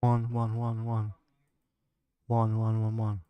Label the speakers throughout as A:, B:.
A: One, one, one, one. One, one, one, one.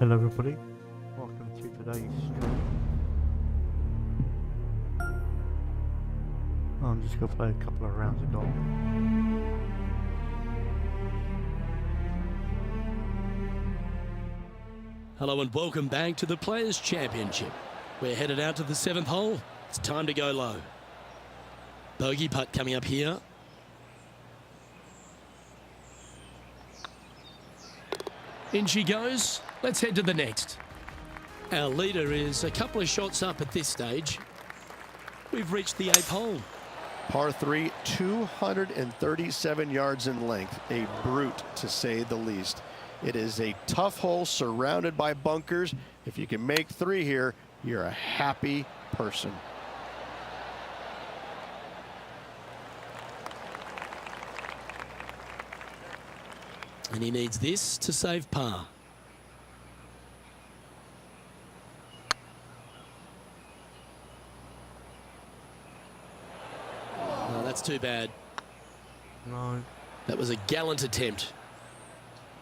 A: Hello everybody, welcome to today's stream. I'm just going to play a couple of rounds of golf.
B: Hello and welcome back to the Players Championship. We're headed out to the 7th hole. It's time to go low. Bogey putt coming up here. In she goes. Let's head to the next. Our leader is a couple of shots up at this stage. We've reached the 8th hole.
C: Par 3, 237 yards in length. A brute, to say the least. It is a tough hole surrounded by bunkers. If you can make 3 here, you're a happy person.
B: And he needs this to save par. Oh, that's too bad.
A: No.
B: That was a gallant attempt.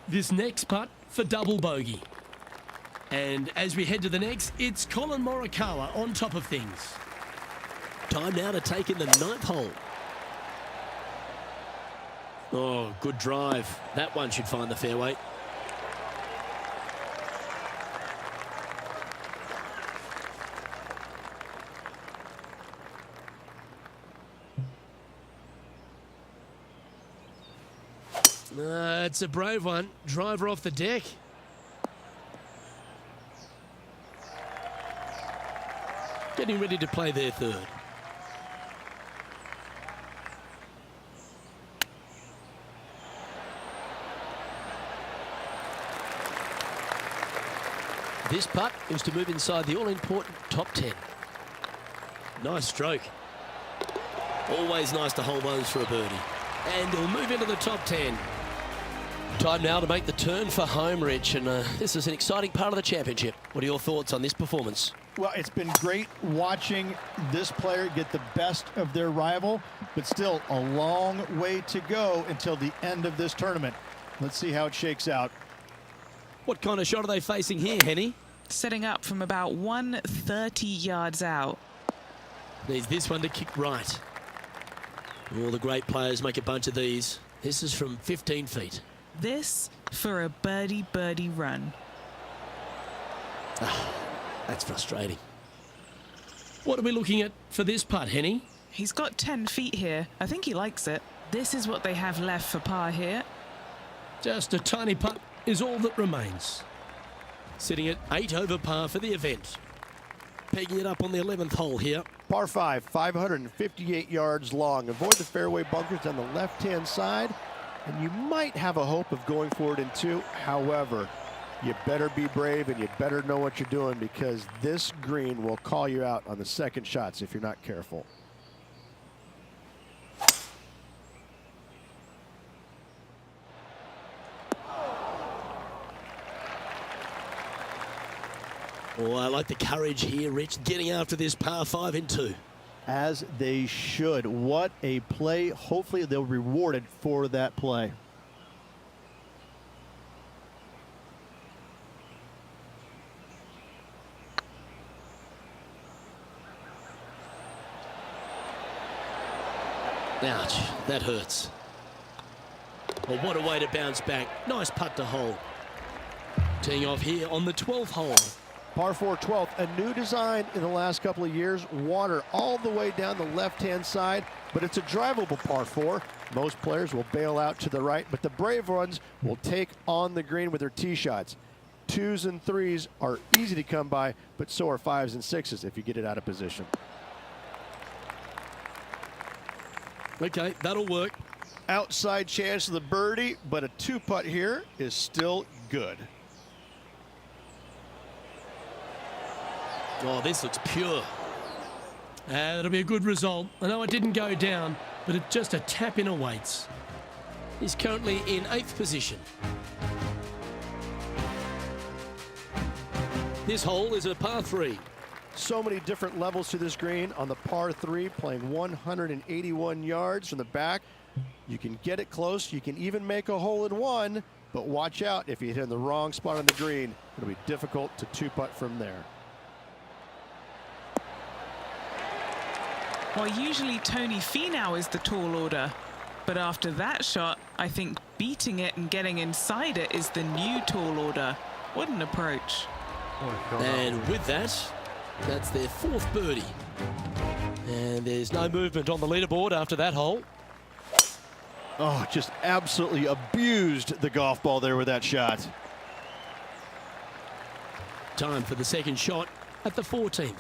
B: This next putt for double bogey. And as we head to the next, it's Colin Morikawa on top of things. Time now to take in the 9th hole. Oh, good drive. That one should find the fairway. It's a brave one. Driver off the deck. Getting ready to play their third. This putt is to move inside the all-important top 10. Nice stroke. Always nice to hold those for a birdie. And he'll move into the top 10. Time now to make the turn for home, Rich, and this is an exciting part of the championship. What are your thoughts on this performance?
D: Well, it's been great watching this player get the best of their rival, but still a long way to go until the end of this tournament. Let's see how it shakes out.
B: What kind of shot are they facing here, Henny?
E: Setting up from about 130 yards out.
B: Needs this one to kick right. All the great players make a bunch of these. This is from 15 feet.
E: This for a birdie run.
B: That's frustrating. What are we looking at for this putt, Henny?
E: He's got 10 feet here. I think he likes it. This is what they have left for par here.
B: Just a tiny putt is all that remains. Sitting at 8 over par for the event. Pegging it up on the 11th hole here.
C: Par 5, 558 yards long. Avoid the fairway bunkers on the left-hand side, and you might have a hope of going for it in 2. However, you better be brave and you better know what you're doing, because this green will call you out on the second shots if you're not careful.
B: Oh, I like the courage here, Rich, getting after this par 5 in 2.
D: As they should. What a play. Hopefully they'll be rewarded for that play.
B: Ouch, that hurts. Well, what a way to bounce back. Nice putt to hole. Teeing off here on the 12th hole.
C: Par 4 12th, a new design in the last couple of years. Water all the way down the left-hand side, but it's a drivable par 4. Most players will bail out to the right, but the brave ones will take on the green with their tee shots. 2s and 3s are easy to come by, but so are 5s and 6s if you get it out of position.
B: Okay, that'll work.
C: Outside chance of the birdie, but a 2-putt here is still good.
B: Oh, this looks pure. That'll be a good result. I know it didn't go down, but it just a tap in awaits. He's currently in 8th position. This hole is a par 3.
C: So many different levels to this green. On the par 3, playing 181 yards from the back. You can get it close. You can even make a hole in 1, but watch out if you hit in the wrong spot on the green. It'll be difficult to 2-putt from there.
E: Well, usually Tony Finau is the tall order, but after that shot, I think beating it and getting inside it is the new tall order. What an approach.
B: And with that, that's their 4th birdie. And there's no movement on the leaderboard after that hole.
D: Oh, just absolutely abused the golf ball there with that shot.
B: Time for the second shot at the 14th.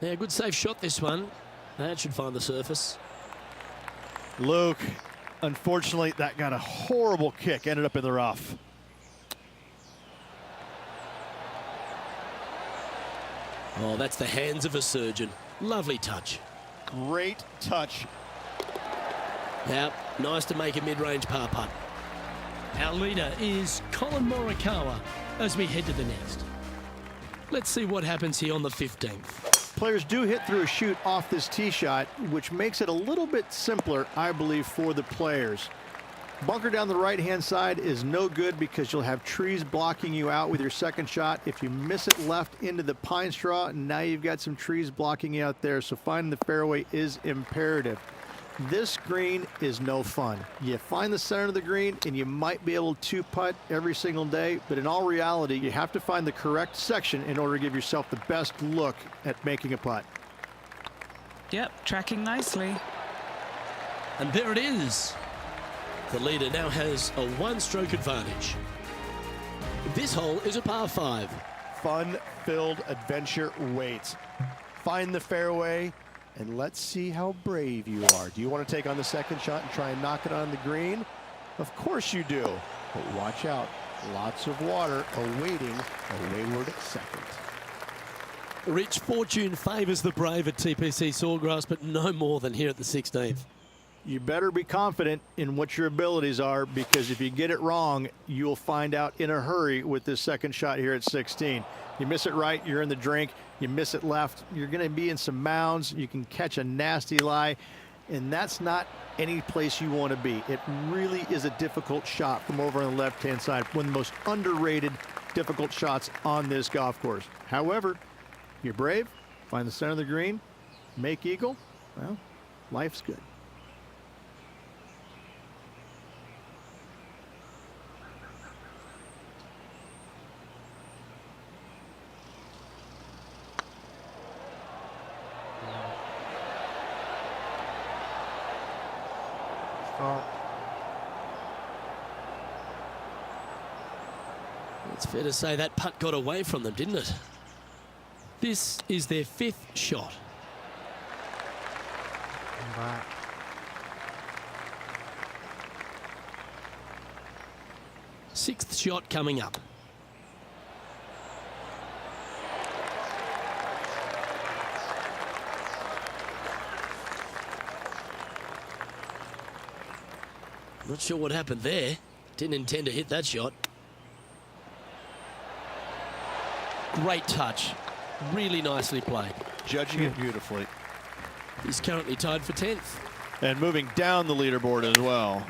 B: Yeah, good safe shot this one. That should find the surface.
D: Luke, unfortunately, that got a horrible kick. Ended up in the rough.
B: Oh, that's the hands of a surgeon. Lovely touch.
D: Great touch.
B: Yeah, nice to make a mid-range par putt. Our leader is Colin Morikawa as we head to the next. Let's see what happens here on the 15th.
D: Players do hit through a chute off this tee shot, which makes it a little bit simpler, I believe, for the players. Bunker down the right-hand side is no good because you'll have trees blocking you out with your second shot. If you miss it left into the pine straw, now you've got some trees blocking you out there, so finding the fairway is imperative. This green is no fun. You find the center of the green and you might be able to putt every single day, but in all reality, you have to find the correct section in order to give yourself the best look at making a putt.
E: Yep, tracking nicely.
B: And there it is. The leader now has a one-stroke advantage. This hole is a par 5.
C: Fun-filled adventure waits. Find the fairway, and let's see how brave you are. Do you want to take on the second shot and try and knock it on the green? Of course you do. But watch out. Lots of water awaiting a wayward second.
B: Rich, fortune favours the brave at TPC Sawgrass, but no more than here at the 16th.
D: You better be confident in what your abilities are, because if you get it wrong, you'll find out in a hurry with this second shot here at 16. You miss it right, you're in the drink. You miss it left, you're going to be in some mounds. You can catch a nasty lie, and that's not any place you want to be. It really is a difficult shot from over on the left-hand side. One of the most underrated, difficult shots on this golf course. However, you're brave, find the center of the green, make eagle. Well, life's good.
B: It's fair to say that putt got away from them, didn't it? This is their 5th shot.
A: Back.
B: 6th shot coming up. Not sure what happened there. Didn't intend to hit that shot. Great touch. Really nicely played.
C: Judging it beautifully.
B: He's currently tied for 10th.
D: And moving down the leaderboard as well.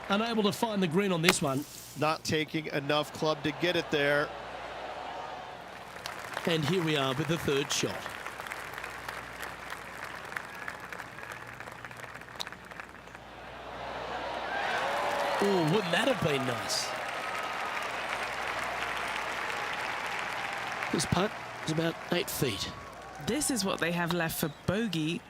B: Unable to find the green on this one.
C: Not taking enough club to get it there.
B: And here we are with the 3rd shot. Oh, wouldn't that have been nice? This putt is about 8 feet.
E: This is what they have left for bogey.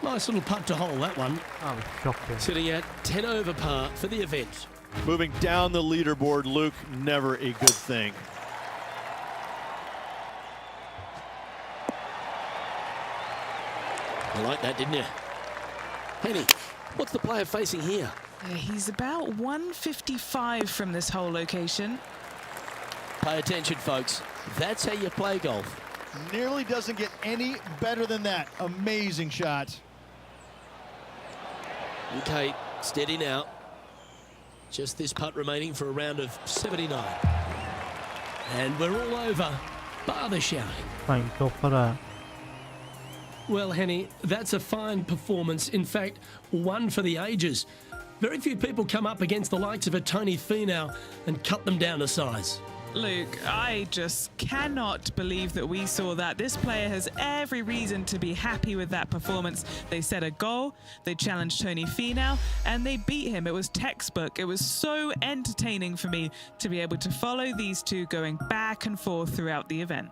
B: Nice little putt to hole, that one.
A: That was shocking.
B: Sitting at 10 over par for the event.
D: Moving down the leaderboard, Luke, never a good thing.
B: You like that, didn't you? Henny, what's the player facing here?
E: Yeah, he's about 155 from this hole location.
B: Pay attention, folks. That's how you play golf.
F: Nearly doesn't get any better than that. Amazing shot.
B: Okay, steady now. Just this putt remaining for a round of 79. And we're all over, bar the shouting.
A: Thank God for that.
B: Well, Henny, that's a fine performance. In fact, one for the ages. Very few people come up against the likes of a Tony Finau and cut them down to size.
E: Luke, I just cannot believe that we saw that. This player has every reason to be happy with that performance. They set a goal, they challenged Tony Finau, and they beat him. It was textbook. It was so entertaining for me to be able to follow these two going back and forth throughout the event.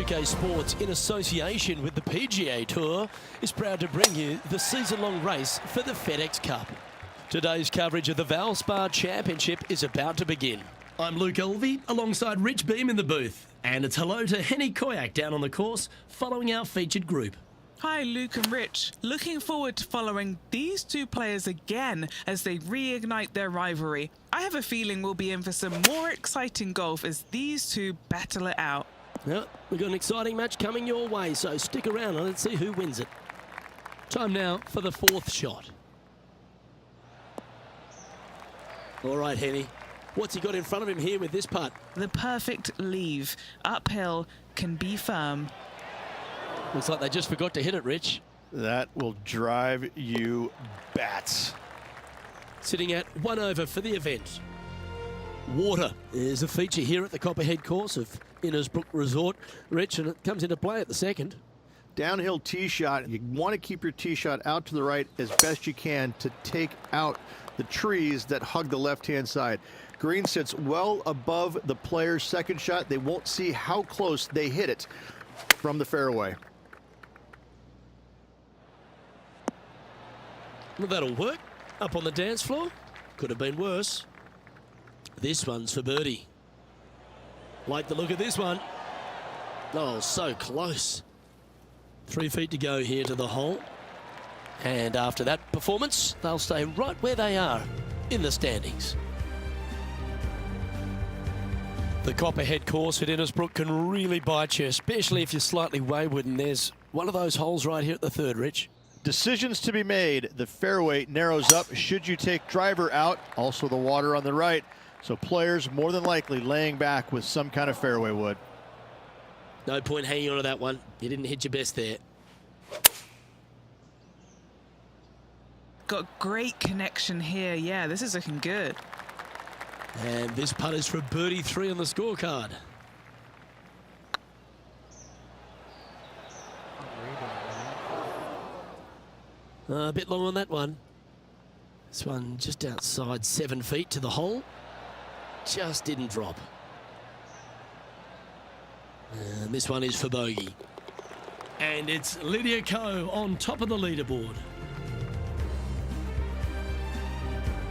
B: PGA2K Sports, in association with the PGA Tour, is proud to bring you the season-long race for the FedEx Cup. Today's coverage of the Valspar Championship is about to begin. I'm Luke Elvey, alongside Rich Beam in the booth. And it's hello to Henny Koyak down on the course, following our featured group.
E: Hi, Luke and Rich. Looking forward to following these two players again as they reignite their rivalry. I have a feeling we'll be in for some more exciting golf as these two battle it out.
B: Well, we've got an exciting match coming your way, so stick around and let's see who wins it. Time now for the fourth shot. All right, Henny. What's he got in front of him here with this putt?
E: The perfect leave. Uphill, can be firm.
B: Looks like they just forgot to hit it, Rich.
C: That will drive you bats.
B: Sitting at 1 over for the event. Water is a feature here at the Copperhead course of Innisbrook Resort, Rich, and it comes into play at the second.
D: Downhill tee shot. You want to keep your tee shot out to the right as best you can to take out the trees that hug the left-hand side. Green sits well above the player's second shot. They won't see how close they hit it from the fairway.
B: Well, that'll work. Up on the dance floor. Could have been worse. This one's for birdie. Like the look of this one. Oh, so close. 3 feet to go here to the hole. And after that performance, they'll stay right where they are in the standings. The Copperhead course at Innisbrook can really bite you, especially if you're slightly wayward, and there's one of those holes right here at the third, Rich.
C: Decisions to be made. The fairway narrows up. Should you take driver out? Also the water on the right. So players more than likely laying back with some kind of fairway wood.
B: No point hanging on to that one. You didn't hit your best there.
E: Got great connection here. Yeah, this is looking good.
B: And this putt is for birdie 3 on the scorecard. A bit long on that one. This one just outside 7 feet to the hole. Just didn't drop. And this one is for bogey. And it's Lydia Ko on top of the leaderboard.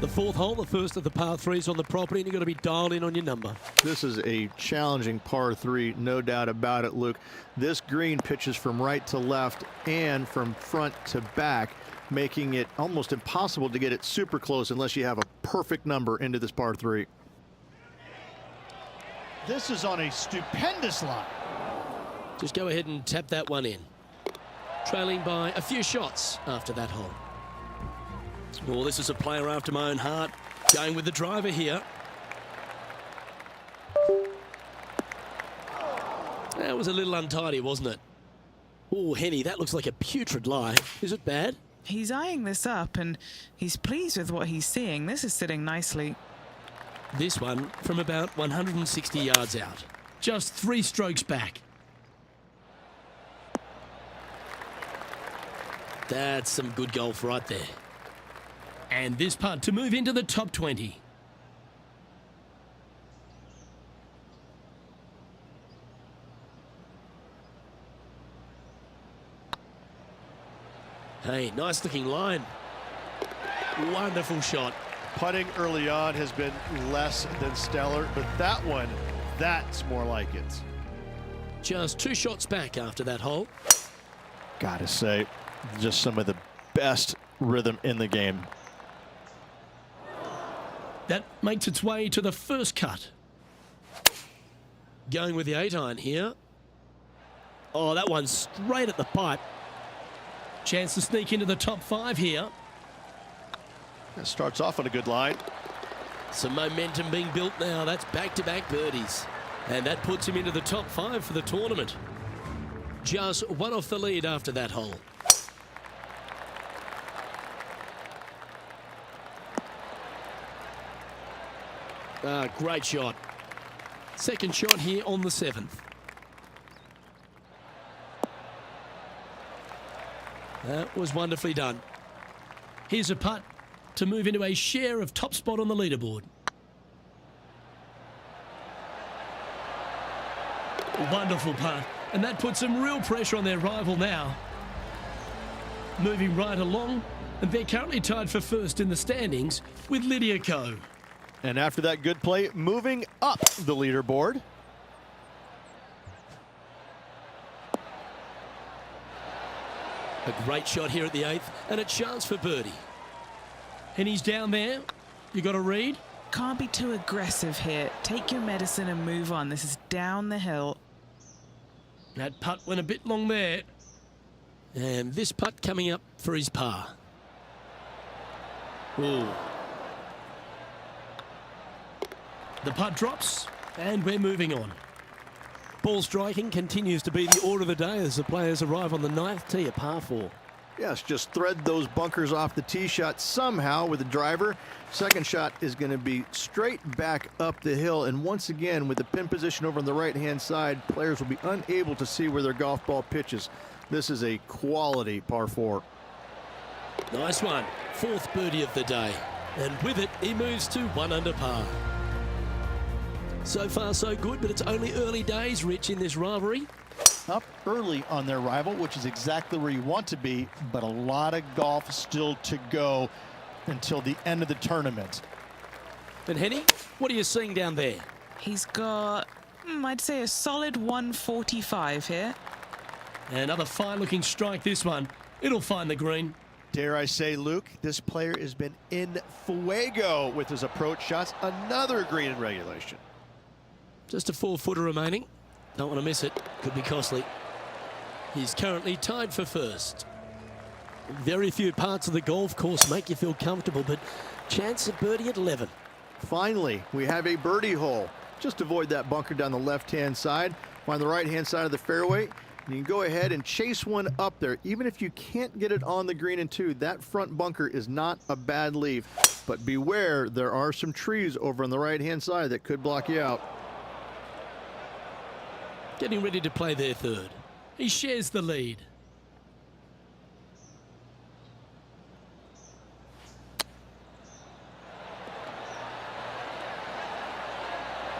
B: The fourth hole, the first of the par 3s on the property, and you've got to be dialed in on your number.
D: This is a challenging par 3, no doubt about it, Luke. This green pitches from right to left and from front to back, making it almost impossible to get it super close unless you have a perfect number into this par 3.
F: This is on a stupendous line.
B: Just go ahead and tap that one in. Trailing by a few shots after that hole. Well, this is a player after my own heart. Going with the driver here. That was a little untidy, wasn't it? Oh, Henny, that looks like a putrid lie. Is it bad?
E: He's eyeing this up and he's pleased with what he's seeing. This is sitting nicely.
B: This one from about 160 yards out. Just 3 strokes back. That's some good golf right there. And this putt to move into the top 20. Hey, nice looking line. Wonderful shot.
C: Putting early on has been less than stellar, but that one, that's more like it.
B: Just 2 shots back after that hole.
C: Gotta say, just some of the best rhythm in the game.
B: That makes its way to the first cut. Going with the 8-iron here. Oh, that one's straight at the pipe. Chance to sneak into the top 5 here.
C: That starts off on a good line.
B: Some momentum being built now. That's back-to-back birdies. And that puts him into the top 5 for the tournament. Just 1 off the lead after that hole. Great shot. Second shot here on the 7th. That was wonderfully done. Here's a putt to move into a share of top spot on the leaderboard. Wonderful putt. And that puts some real pressure on their rival now. Moving right along, and they're currently tied for first in the standings with Lydia Ko.
C: And after that good play, moving up the leaderboard.
B: A great shot here at the 8th, and a chance for birdie. And he's down there. You got to read.
E: Can't be too aggressive here. Take your medicine and move on. This is down the hill.
B: That putt went a bit long there. And this putt coming up for his par. Ooh. The putt drops, and we're moving on. Ball striking continues to be the order of the day as the players arrive on the 9th tee, a par 4.
D: Yes, just thread those bunkers off the tee shot somehow with the driver. Second shot is going to be straight back up the hill. And once again, with the pin position over on the right-hand side, players will be unable to see where their golf ball pitches. This is a quality par 4.
B: Nice one. 4th birdie of the day. And with it, he moves to 1 under par. So far, so good, but it's only early days, Rich, in this rivalry.
F: Up early on their rival, which is exactly where you want to be, but a lot of golf still to go until the end of the tournament.
B: And Henny, what are you seeing down there?
E: He's got, I'd say, a solid 145 here.
B: Another fine-looking strike, this one. It'll find the green.
C: Dare I say, Luke, this player has been in fuego with his approach shots. Another green in regulation.
B: Just a 4-footer remaining. Don't want to miss it. Could be costly. He's currently tied for first. Very few parts of the golf course make you feel comfortable, but chance of birdie at 11.
D: Finally, we have a birdie hole. Just avoid that bunker down the left-hand side. Find the right-hand side of the fairway. And you can go ahead and chase one up there. Even if you can't get it on the green in 2, that front bunker is not a bad leave. But beware, there are some trees over on the right-hand side that could block you out.
B: Getting ready to play their 3rd. He shares the lead.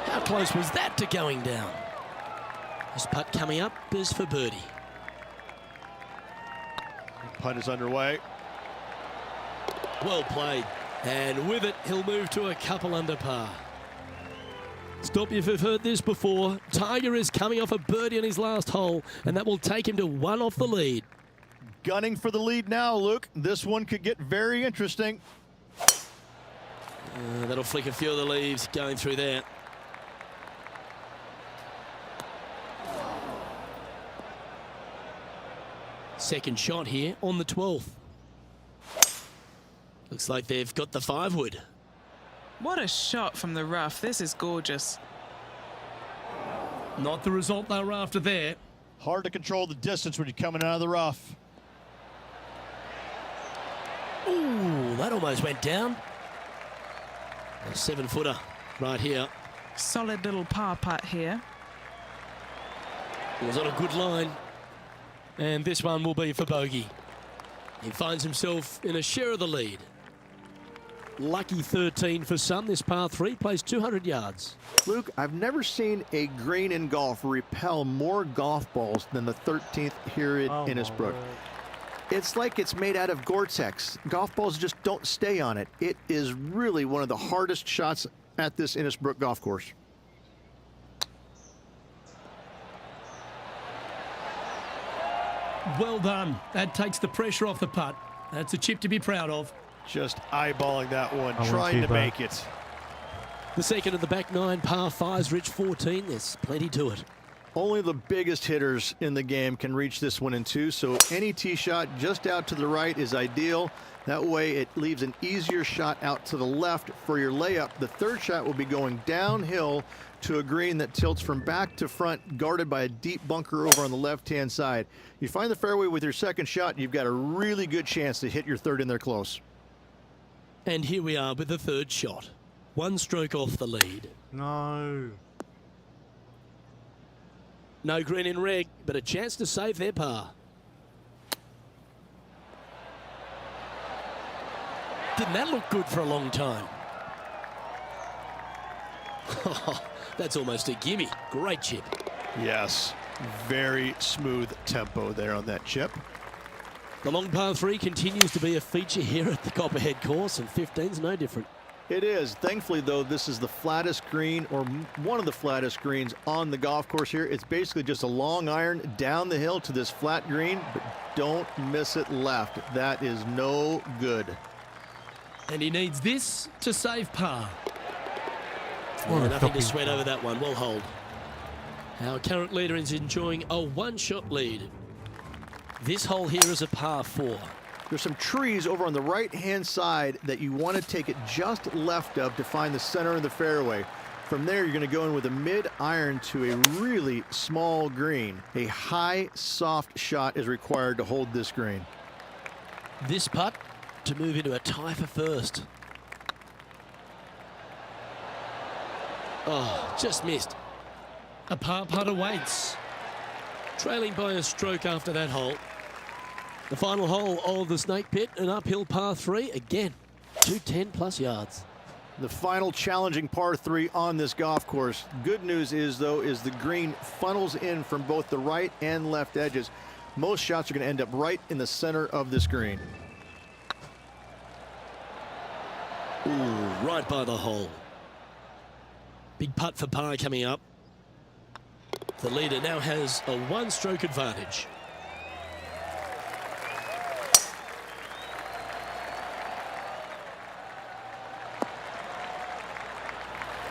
B: How close was that to going down? This putt coming up is for birdie.
C: Putt is underway.
B: Well played. And with it, he'll move to a couple under par. Stop you if you've heard this before. Tiger is coming off a birdie on his last hole, and that will take him to 1 off the lead.
F: Gunning for the lead now, Luke. This one could get very interesting.
B: That'll flick a few of the leaves going through there. Second shot here on the 12th. Looks like they've got the 5-wood.
E: What a shot from the rough. This is gorgeous.
B: Not the result they were after there.
F: Hard to control the distance when you're coming out of the rough.
B: Ooh, that almost went down. A 7-footer right here.
E: Solid little par putt here.
B: It was on a good line. And this one will be for bogey. He finds himself in a share of the lead. Lucky 13 for some. This par 3 plays 200 yards.
D: Luke, I've never seen a green in golf repel more golf balls than the 13th here at Innisbrook. It's like it's made out of Gore-Tex. Golf balls just don't stay on it. It is really one of the hardest shots at this Innisbrook golf course.
B: Well done. That takes the pressure off the putt. That's a chip to be proud of.
C: Just eyeballing that one,
A: I
C: trying to
A: won't keep
C: make it.
B: The second of the back 9, par 5's Rich 14. There's plenty to it.
D: Only the biggest hitters in the game can reach this one in 2, so any tee shot just out to the right is ideal. That way it leaves an easier shot out to the left for your layup. The third shot will be going downhill to a green that tilts from back to front, guarded by a deep bunker over on the left-hand side. You find the fairway with your second shot, you've got a really good chance to hit your third in there close.
B: And here we are with the third shot. 1 stroke off the lead.
A: No.
B: No green in reg, but a chance to save their par. Didn't that look good for a long time? That's almost a gimme. Great chip.
C: Yes, very smooth tempo there on that chip.
B: The long par 3 continues to be a feature here at the Copperhead course, and 15's no different.
D: It is. Thankfully, though, this is the flattest green, or one of the flattest greens on the golf course here. It's basically just a long iron down the hill to this flat green, but Don't miss it left. That is no good.
B: And he needs this to save par.
A: What a
B: Nothing to
A: shocking
B: sweat
A: shot.
B: over that one. Well hold. Our current leader is enjoying a one-shot lead. This hole here is a par 4.
D: There's some trees over on the right-hand side that you want to take it just left of to find the center of the fairway. From there, you're going to go in with a mid-iron to a really small green. A high, soft shot is required to hold this green.
B: This putt to move into a tie for first. Oh, just missed. A par putt awaits. Trailing by a stroke after that hole. The final hole of the Snake Pit, an uphill par 3. Again, 210+ yards.
D: The final challenging par 3 on this golf course. Good news is, though, is the green funnels in from both the right and left edges. Most shots are going to end up right in the center of this green.
B: Ooh, right by the hole. Big putt for par coming up. The leader now has a one-stroke advantage.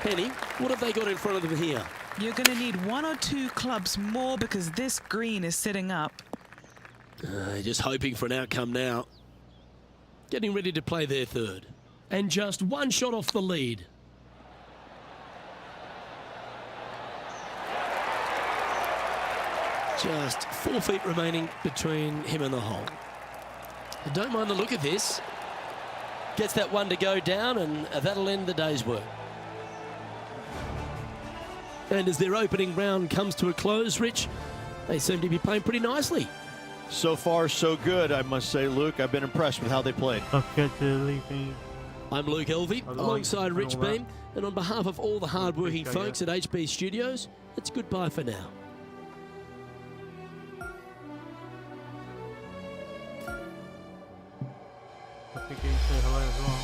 B: Penny, what have they got in front of them here?
E: You're going to need 1 or 2 clubs more because this green is sitting up.
B: Just hoping for an outcome now. Getting ready to play their third. And just one shot off the lead. Just 4 feet remaining between him and the hole. I don't mind the look of this. Gets that one to go down, and that'll end the day's work. And as their opening round comes to a close, Rich, they seem to be playing pretty nicely.
D: So far, so good, I must say, Luke. I've been impressed with how they played.
A: Don't forget to leave me.
B: I'm Luke Elvey, alongside Rich
A: all that.
B: Beam, and on behalf of all the hard-working
A: Appreciate
B: folks at HB Studios, it's goodbye for now.
A: I think you say hello as well.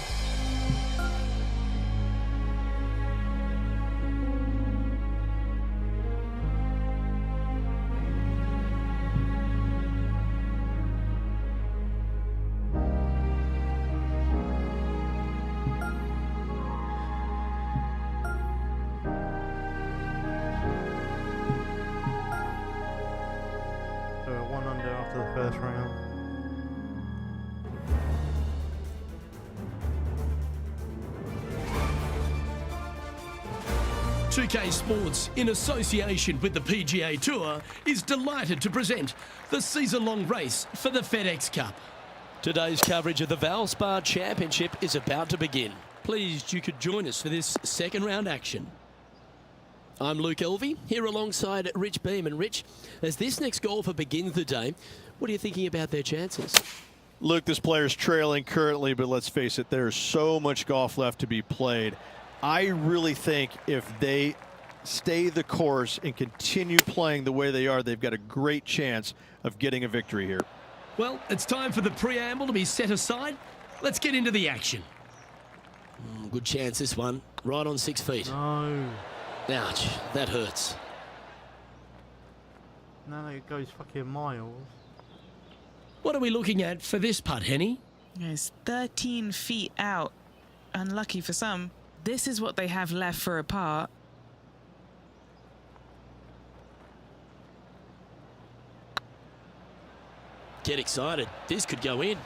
A: So we're 1 under after the first round.
B: PGA2K Sports, in association with the PGA Tour, is delighted to present the season-long race for the FedEx Cup. Today's coverage of the Valspar Championship is about to begin. Pleased you could join us for this second round action. I'm Luke Elvey, here alongside Rich Beam. And Rich, as this next golfer begins the day, what are you thinking about their chances?
D: Luke, this player's trailing currently, but let's face it, there's so much golf left to be played. I really think if they stay the course and continue playing the way they are, they've got a great chance of getting a victory here.
B: Well, it's time for the preamble to be set aside. Let's get into the action. Good chance, this one. Right on 6 feet.
A: No.
B: Ouch, that hurts.
A: No, it goes fucking miles.
B: What are we looking at for this putt, Henny?
E: It's 13 feet out. Unlucky for some. This is what they have left for a par.
B: Get excited. This could go in.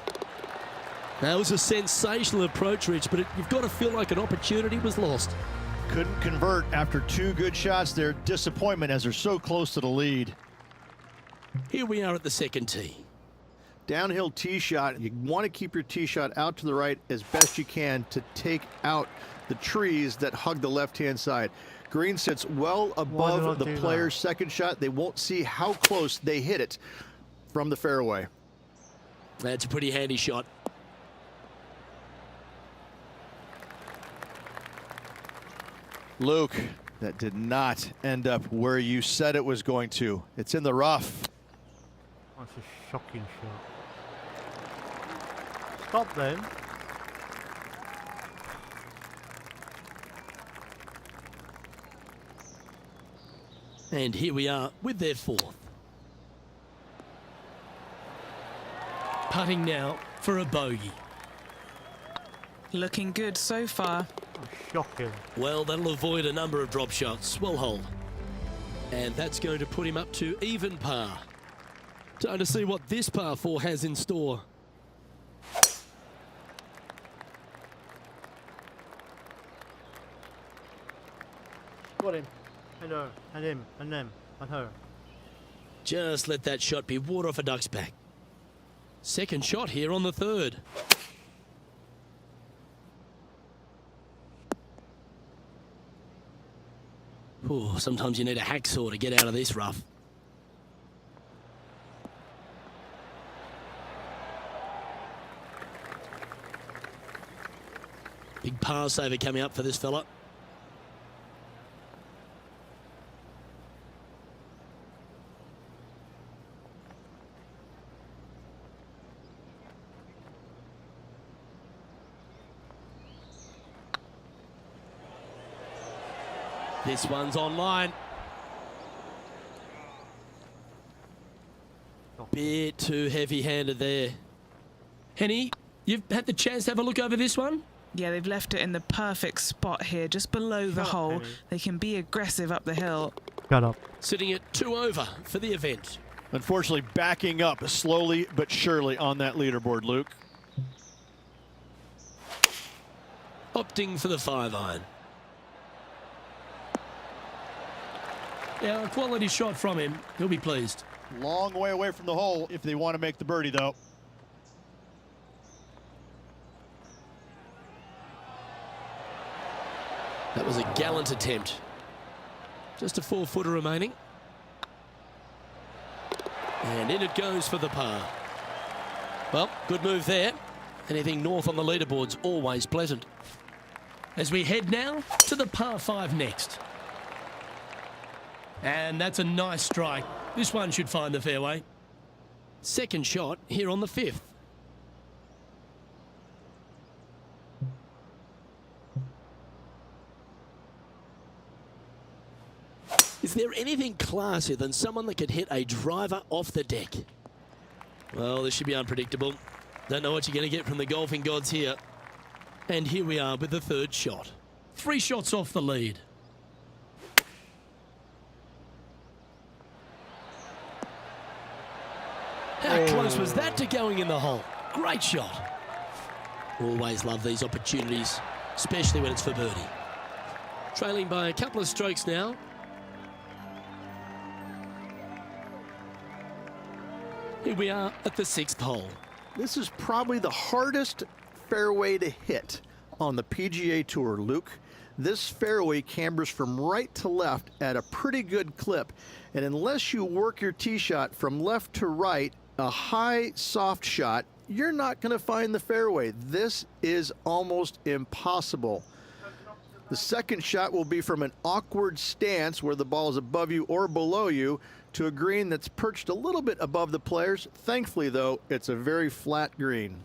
B: That was a sensational approach, Rich, but you've got to feel like an opportunity was lost.
F: Couldn't convert after 2 good shots there. Disappointment as they're so close to the lead.
B: Here we are at the second tee.
D: Downhill tee shot. You want to keep your tee shot out to the right as best you can to take out the trees that hug the left-hand side. Green sits well above the player's second shot. They won't see how close they hit it from the fairway.
B: That's a pretty handy shot.
D: Luke, that did not end up where you said it was going to. It's in the rough.
A: That's a shocking shot. Stop then.
B: And here we are with their fourth. putting now for a bogey.
E: Looking good so far.
A: Shocking.
B: Well, that'll avoid a number of drop shots. Well hold. And that's going to put him up to even par. Time to see what this par 4 has in store.
A: Got him. And her. And him. And them. And her.
B: Just let that shot be water off a duck's back. Second shot here on the third. Ooh, sometimes you need a hacksaw to get out of this rough. Big par saver coming up for this fella. This one's online. Bit too heavy-handed there. Henny, you've had the chance to have a look over this one?
E: Yeah, they've left it in the perfect spot here, just below the hole.
A: Henny.
E: They can be aggressive up the hill.
A: Shut up.
B: Sitting at 2 over for the event.
D: Unfortunately, backing up slowly but surely on that leaderboard, Luke.
B: Opting for the 5-iron. Now, a quality shot from him. He'll be pleased.
F: Long way away from the hole if they want to make the birdie, though.
B: That was a gallant attempt. Just a 4-footer remaining. And in it goes for the par. Well, good move there. Anything north on the leaderboard's always pleasant. As we head now to the par 5 next. And that's a nice strike. This one should find the fairway. Second shot here on the 5th. Is there anything classier than someone that could hit a driver off the deck? Well, this should be unpredictable. Don't know what you're going to get from the golfing gods here. And here we are with the third shot. 3 shots off the lead. How close was that to going in the hole? Great shot. Always love these opportunities, especially when it's for birdie. Trailing by a couple of strokes now. Here we are at the 6th hole.
D: This is probably the hardest fairway to hit on the PGA Tour, Luke. This fairway cambers from right to left at a pretty good clip, and unless you work your tee shot from left to right, a high soft shot, you're not going to find the fairway. This is almost impossible. The second shot will be from an awkward stance where the ball is above you or below you to a green that's perched a little bit above the players. Thankfully, though, it's a very flat green.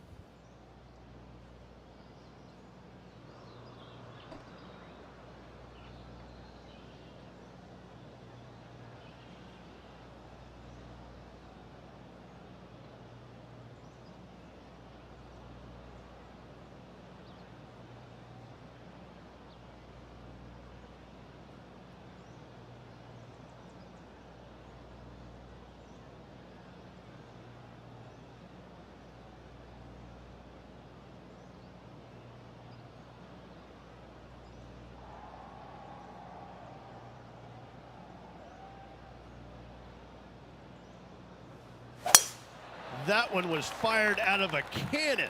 F: That one was fired out of a cannon.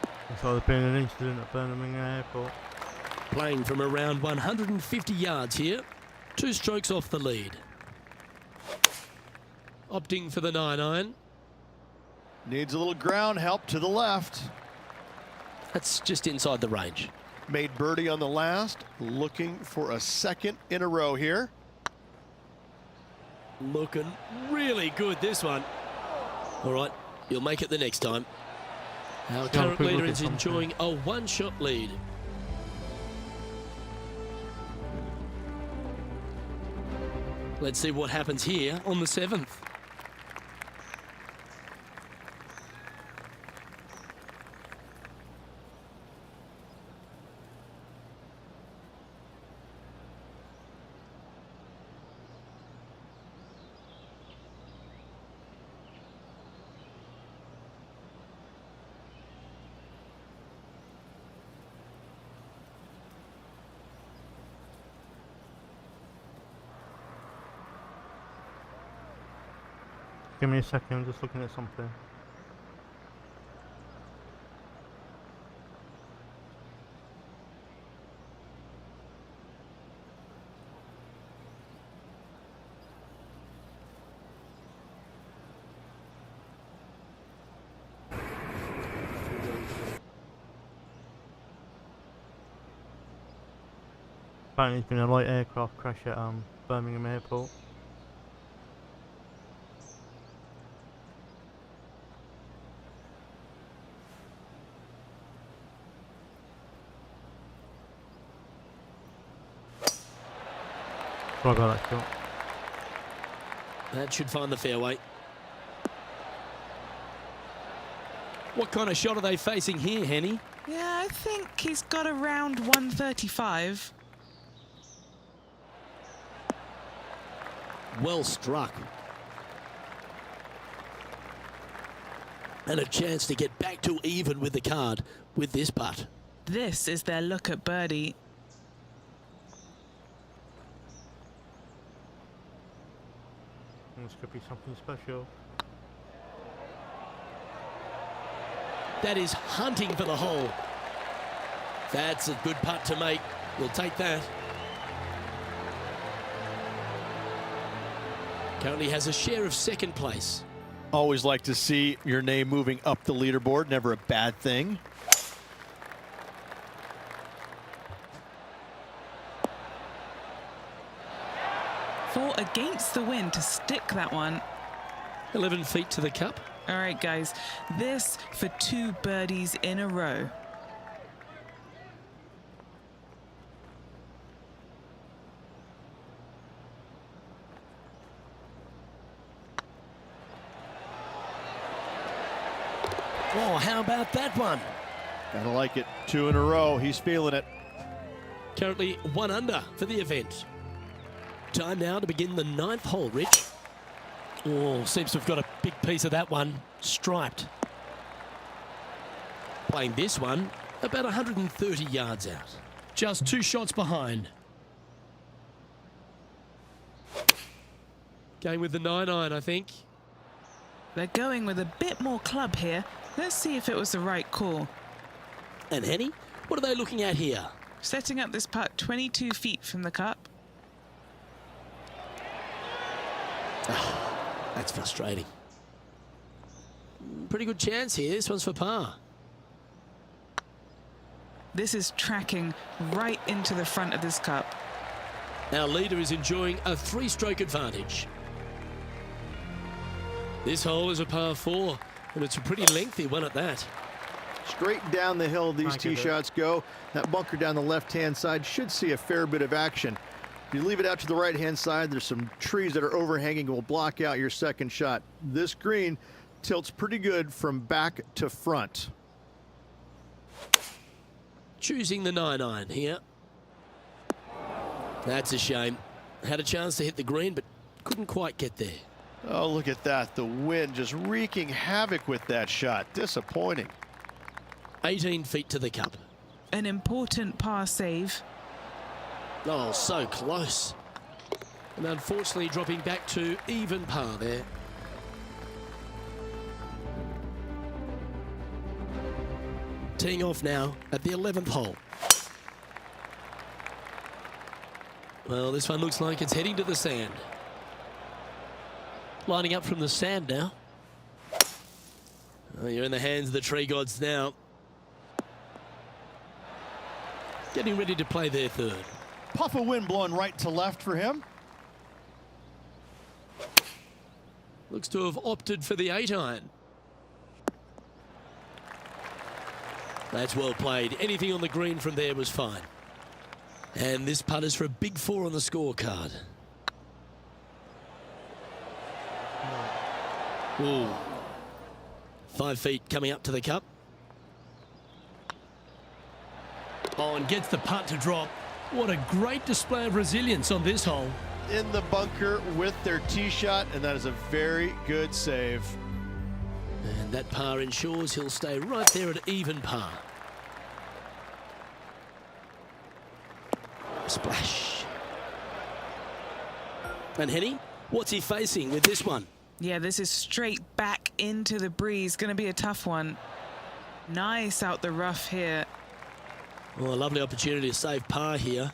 A: Looks like there's been an incident at Birmingham Airport.
B: Playing from around 150 yards here. 2 strokes off the lead. Opting for the 9-iron.
F: Needs a little ground help to the left.
B: That's just inside the range.
C: Made birdie on the last, looking for a second in a row here.
B: Looking really good, this one. All right, you'll make it the next time. Our current leader is enjoying a 1-shot lead. Let's see what happens here on the 7th.
A: Give me a second, I'm just looking at something. Apparently there's been a light aircraft crash at Birmingham Airport. Sorry about that shot.
B: That should find the fairway. What kind of shot are they facing here, Henny?
E: Yeah, I think he's got around 135.
B: Well struck. And a chance to get back to even with the card with this putt.
E: This is their look at birdie.
A: This could be something special.
B: That is hunting for the hole. That's a good putt to make. We'll take that. Currently has a share of second place.
D: Always like to see your name moving up the leaderboard. Never a bad thing.
E: Fought against the wind to stick that one.
B: 11 feet to the cup.
E: All right, guys, this for 2 birdies in a row.
B: Oh, how about that one?
D: Gotta like it. 2 in a row. He's feeling it.
B: Currently 1 under for the event. Time now to begin the 9th hole, Rich. Oh, seems to have got a big piece of that one striped. Playing this one about 130 yards out. Just 2 shots behind. Going with the 9-iron, I think.
E: They're going with a bit more club here. Let's see if it was the right call.
B: And Henny, what are they looking at here?
E: Setting up this putt 22 feet from the cup.
B: That's frustrating. Pretty good chance here. This one's for par.
E: This is tracking right into the front of this cup.
B: Our leader is enjoying a 3-stroke advantage. This hole is a par 4, and it's a pretty lengthy one at that.
D: Straight down the hill these tee shots go. That bunker down the left-hand side should see a fair bit of action. If you leave it out to the right-hand side, there's some trees that are overhanging and will block out your second shot. This green tilts pretty good from back to front.
B: Choosing the 9-iron here. That's a shame. Had a chance to hit the green, but couldn't quite get there.
C: Oh, look at that. The wind just wreaking havoc with that shot. Disappointing.
B: 18 feet to the cup.
E: An important par save.
B: Oh, so close. And unfortunately dropping back to even par there. Teeing off now at the 11th hole. Well, this one looks like it's heading to the sand. Lining up from the sand now. Oh, you're in the hands of the tree gods now. Getting ready to play their 3rd.
F: Puff of wind blowing right to left for him.
B: Looks to have opted for the 8-iron. That's well played. Anything on the green from there was fine. And this putt is for a big 4 on the scorecard. Ooh. 5 feet coming up to the cup. Oh, and gets the putt to drop. What a great display of resilience on this hole.
C: In the bunker with their tee shot, and that is a very good save.
B: And that par ensures he'll stay right there at even par. Splash. And Henny, what's he facing with this one?
E: Yeah, this is straight back into the breeze. Going to be a tough one. Nice out the rough here.
B: Well, a lovely opportunity to save par here.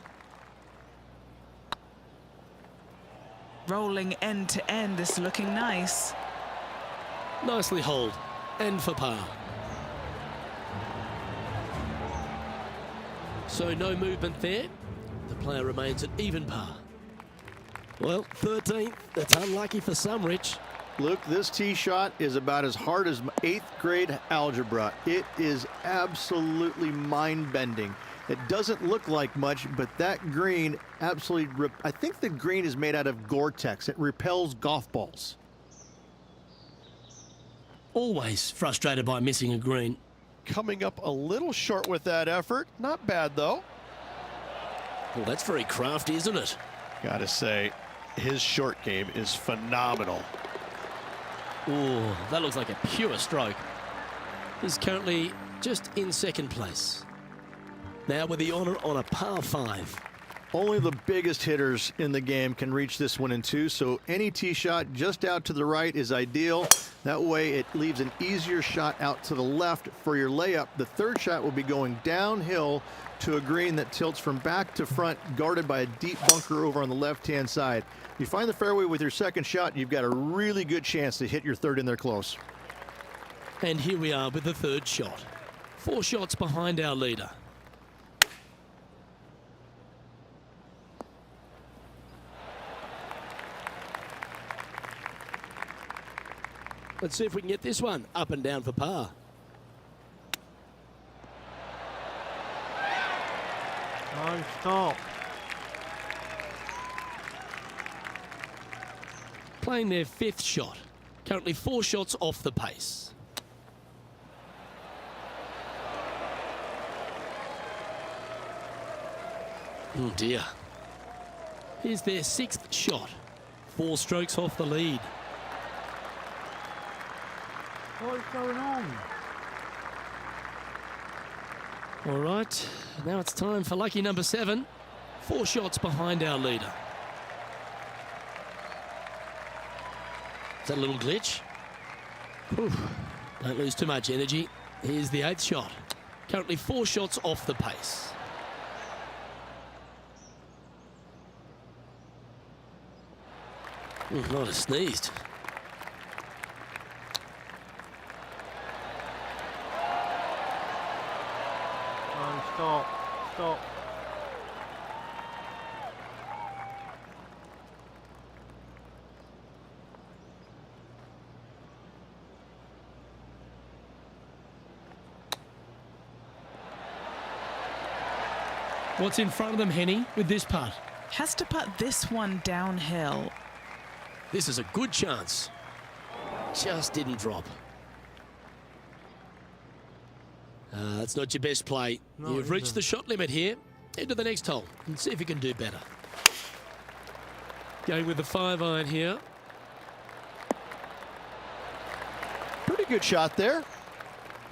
E: Rolling end to end. This is looking nice.
B: Nicely holed. And for par. So no movement there. The player remains at even par. Well, 13th. That's unlucky for some, Rich.
D: Luke, this tee shot is about as hard as 8th grade algebra. It is absolutely mind-bending. It doesn't look like much, but that green absolutely, I think the green is made out of Gore-Tex. It repels golf balls.
B: Always frustrated by missing a green.
C: Coming up a little short with that effort. Not bad, though.
B: Well, that's very crafty, isn't it?
C: Gotta say, his short game is phenomenal.
B: Oh, that looks like a pure stroke. He's currently just in second place. Now with the honour on a par 5.
D: Only the biggest hitters in the game can reach this one in 2, so any tee shot just out to the right is ideal. That way it leaves an easier shot out to the left for your layup. The third shot will be going downhill to a green that tilts from back to front, guarded by a deep bunker over on the left-hand side. If you find the fairway with your second shot, you've got a really good chance to hit your third in there close.
B: And here we are with the third shot. 4 shots behind our leader. Let's see if we can get this one up and down for par.
A: No, stop.
B: Playing their 5th shot. Currently 4 shots off the pace. Oh dear. Here's their 6th shot. 4 strokes off the lead.
A: What is going on?
B: All right, now it's time for lucky number 7. 4 shots behind our leader. Is that a little glitch? Whew. Don't lose too much energy. Here's the 8th shot. Currently 4 shots off the pace. Might have sneezed.
A: No, stop. Stop.
B: What's in front of them, Henny, with this putt?
E: Has to putt this one downhill.
B: This is a good chance. Just didn't drop. That's not your best play.
A: No,
B: You've
A: it
B: reached
A: isn't.
B: the shot limit here. Head to the next hole and see if you can do better. Going with the 5-iron here.
C: Pretty good shot there.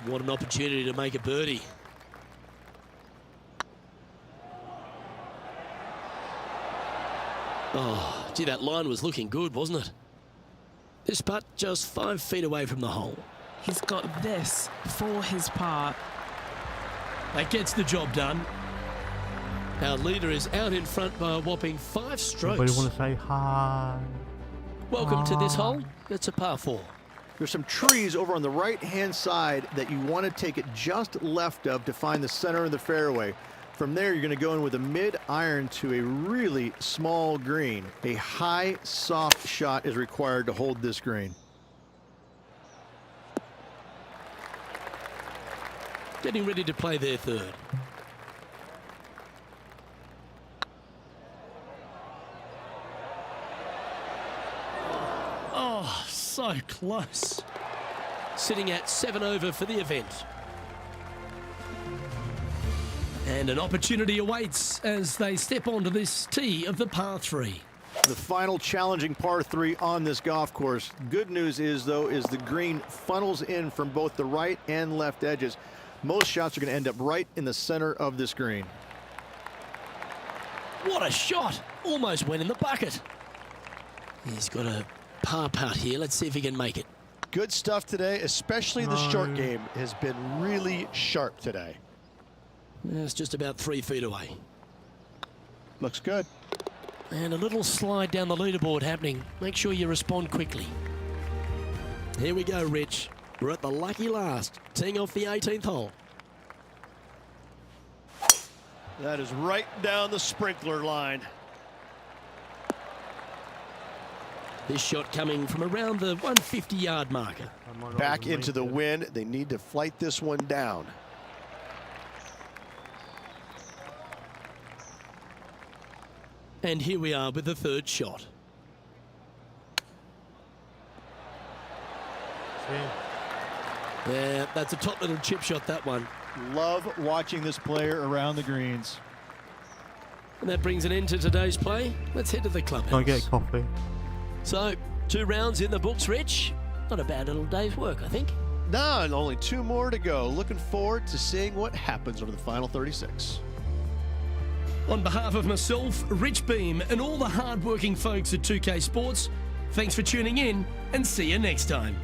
B: What an opportunity to make a birdie. Oh, gee, that line was looking good, wasn't it? This putt just 5 feet away from the hole.
E: He's got this for his par.
B: That gets the job done. Our leader is out in front by a whopping 5 strokes.
A: Anybody want to say hi?
B: Welcome to this hole. It's a par 4.
D: There's some trees over on the right-hand side that you want to take it just left of to find the center of the fairway. From there, you're going to go in with a mid-iron to a really small green. A high, soft shot is required to hold this green.
B: Getting ready to play their 3rd. Oh, so close. Sitting at 7 over for the event. And an opportunity awaits as they step onto this tee of the par 3.
D: The final challenging par 3 on this golf course. Good news is, though, is the green funnels in from both the right and left edges. Most shots are going to end up right in the center of this green.
B: What a shot! Almost went in the bucket. He's got to par putt here. Let's see if he can make it.
C: Good stuff today, especially the short game has been really sharp today.
B: It's just about 3 feet away.
C: Looks good.
B: And a little slide down the leaderboard happening. Make sure you respond quickly. Here we go, Rich. We're at the lucky last, teeing off the 18th hole.
C: That is right down the sprinkler line.
B: This shot coming from around the 150-yard marker.
C: Back into the wind. They need to flight this one down.
B: And here we are with the third shot. Yeah, that's a top little chip shot, that one.
F: Love watching this player around the greens.
B: And that brings an end to today's play. Let's head to the clubhouse.
A: Go get coffee.
B: So, 2 rounds in the books, Rich. Not a bad little day's work, I think.
C: No, and only 2 more to go. Looking forward to seeing what happens over the final 36.
B: On behalf of myself, Rich Beam, and all the hard-working folks at 2K Sports, thanks for tuning in, and see you next time.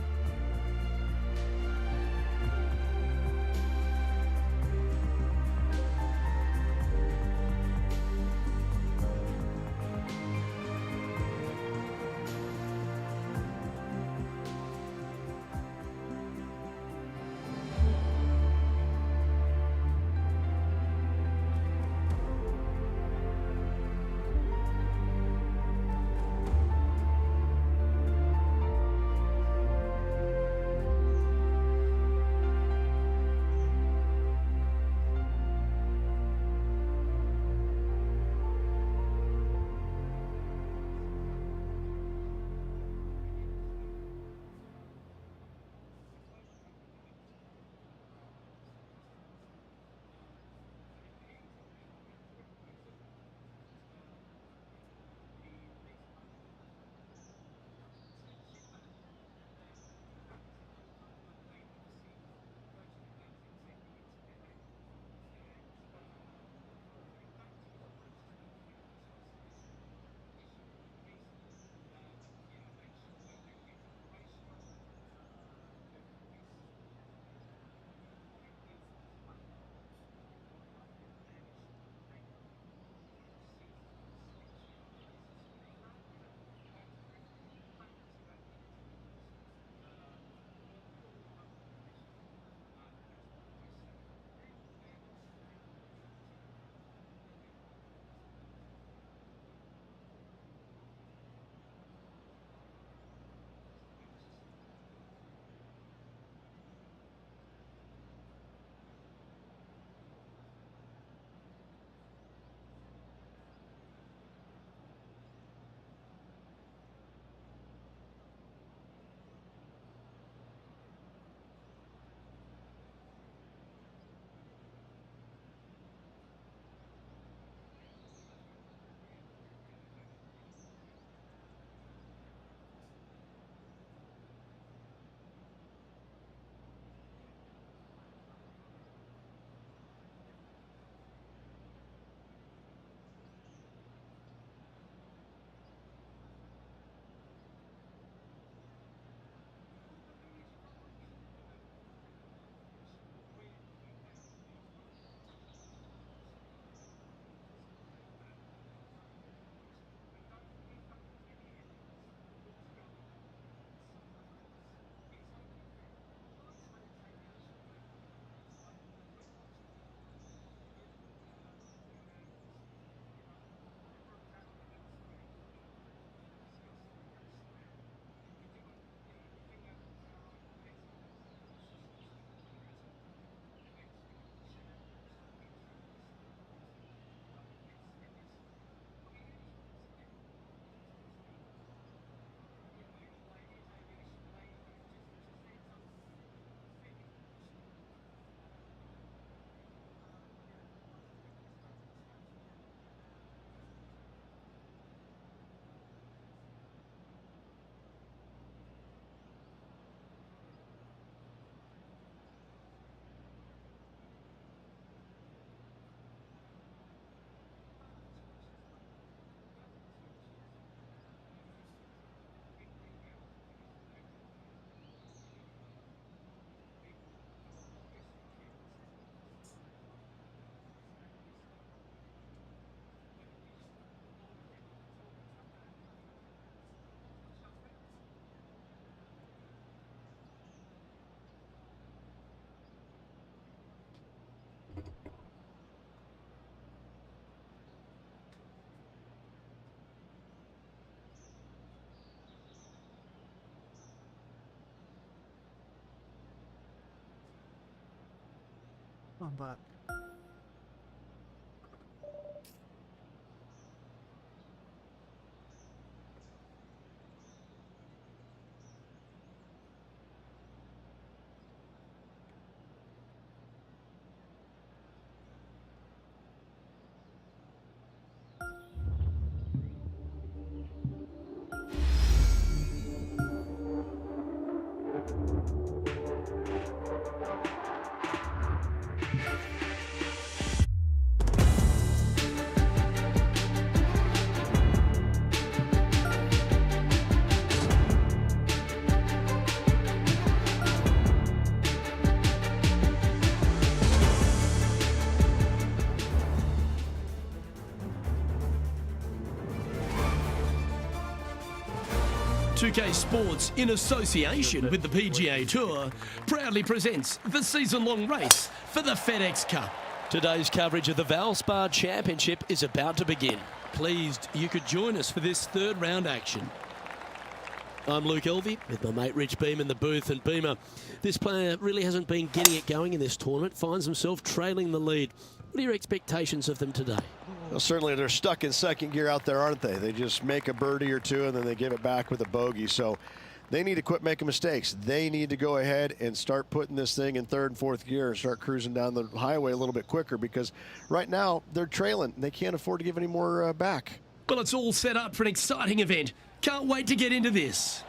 A: I'm back.
B: PGA2K Sports, in association with the PGA Tour, proudly presents the season-long race for the FedEx Cup. Today's coverage of the Valspar Championship is about to begin. Pleased you could join us for this third round action. I'm Luke Elvey with my mate Rich Beam in the booth. And Beamer, this player really hasn't been getting it going in this tournament, finds himself trailing the lead. What are your expectations of them today?
C: Well, certainly they're stuck in second gear out there, aren't they? They just make a birdie or two and then they give it back with a bogey. So they need to quit making mistakes. They need to go ahead and start putting this thing in third and fourth gear and start cruising down the highway a little bit quicker, because right now they're trailing. They can't afford to give any more back.
B: Well, it's all set up for an exciting event. Can't wait to get into this.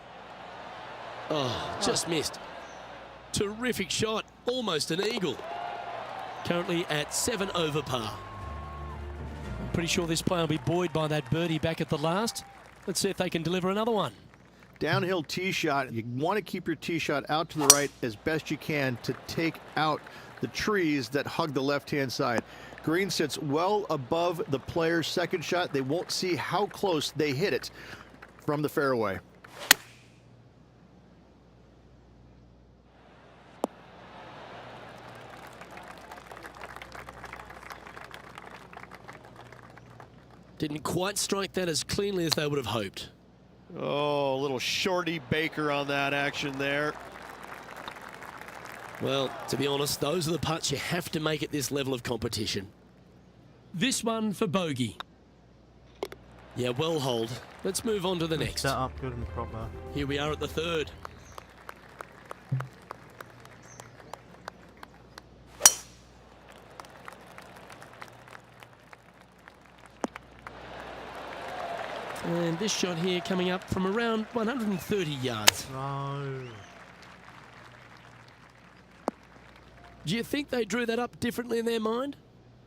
B: Oh, just missed. Terrific shot, almost an eagle. Currently at 7 over par. I'm pretty sure this player will be buoyed by that birdie back at the last. Let's see if they can deliver another one.
D: Downhill tee shot. You want to keep your tee shot out to the right as best you can to take out the trees that hug the left-hand side. Green sits well above the player's second shot. They won't see how close they hit it from the fairway.
B: Didn't quite strike that as cleanly as they would have hoped.
C: Oh, a little shorty Baker on that action there.
B: Well, to be honest, those are the putts you have to make at this level of competition. This one for bogey. Yeah, well hold. Let's move on to the next.
A: Set up good and proper.
B: Here we are at the third. And this shot here coming up from around 130 yards.
A: No.
B: Do you think they drew that up differently in their mind?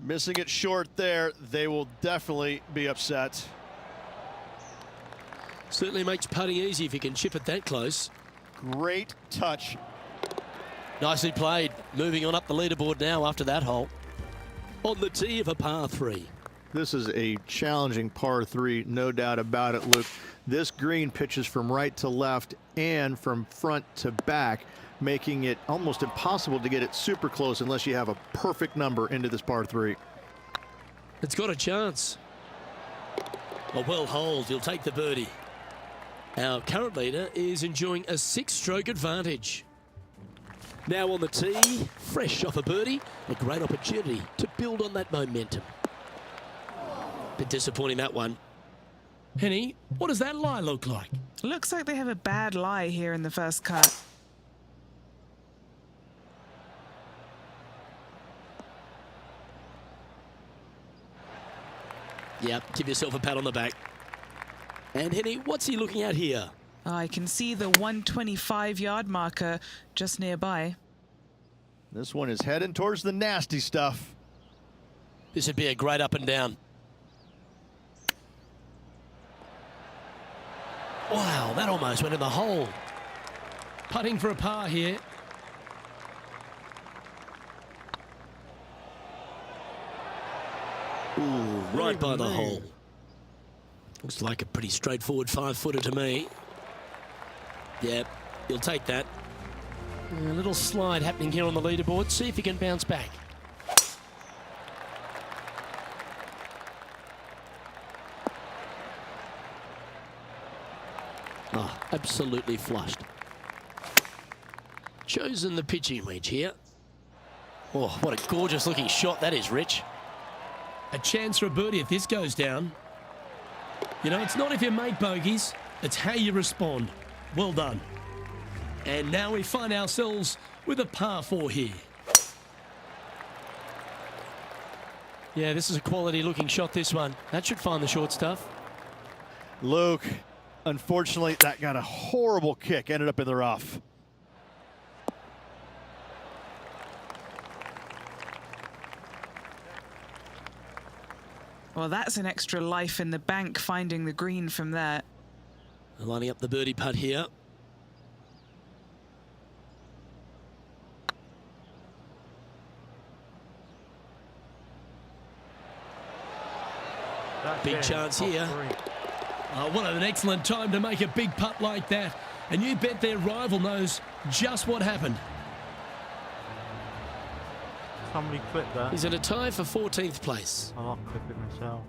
C: Missing it short there, they will definitely be upset.
B: Certainly makes putting easy if you can chip it that close.
C: Great touch.
B: Nicely played. Moving on up the leaderboard now after that hole. On the tee of a par 3.
D: This is a challenging par 3, no doubt about it, Luke. This green pitches from right to left and from front to back, making it almost impossible to get it super close unless you have a perfect number into this par 3.
B: It's got a chance. A well holed, he'll take the birdie. Our current leader is enjoying a 6-stroke advantage. Now on the tee, fresh off a birdie, a great opportunity to build on that momentum. Bit disappointing, that one. Henny, what does that lie look like?
E: Looks like they have a bad lie here in the first cut.
B: Yep, give yourself a pat on the back. And Henny, what's he looking at here?
E: I can see the 125-yard marker just nearby.
C: This one is heading towards the nasty stuff.
B: This would be a great up and down. Wow, that almost went in the hole. Putting for a par here. Ooh, right by the hole. Looks like a pretty straightforward 5-footer to me. Yep, he'll take that. A little slide happening here on the leaderboard. See if he can bounce back. Oh, absolutely flushed. Chosen the pitching wedge here. Oh, what a gorgeous looking shot that is, Rich. A chance for a birdie if this goes down. You know, it's not if you make bogeys, it's how you respond. Well done. And now we find ourselves with a par 4 here. Yeah, this is a quality looking shot, this one. That should find the short stuff.
D: Luke, unfortunately, that got a horrible kick, ended up in the rough.
E: Well, that's an extra life in the bank, finding the green from there.
B: Lining up the birdie putt here. Big chance here. What an excellent time to make a big putt like that. And you bet their rival knows just what happened.
A: Somebody clip that.
B: He's in a tie for 14th place.
A: I'll clip it myself.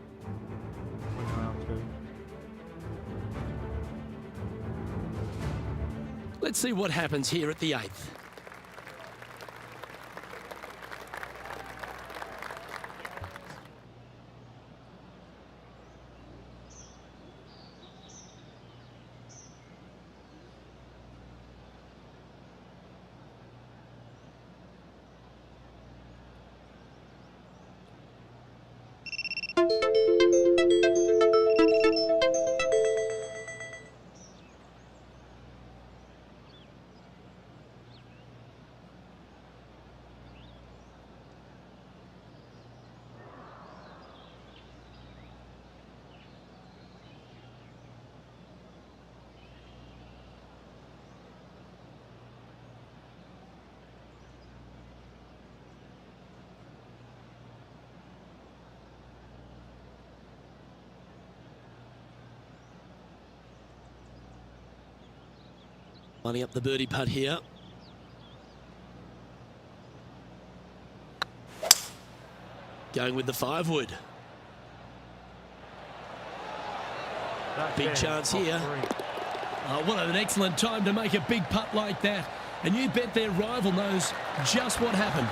A: When you're out too.
B: Let's see what happens here at the 8th. Lining up the birdie putt here. Going with the 5-wood. Big chance here. What an excellent time to make a big putt like that. And you bet their rival knows just what happened.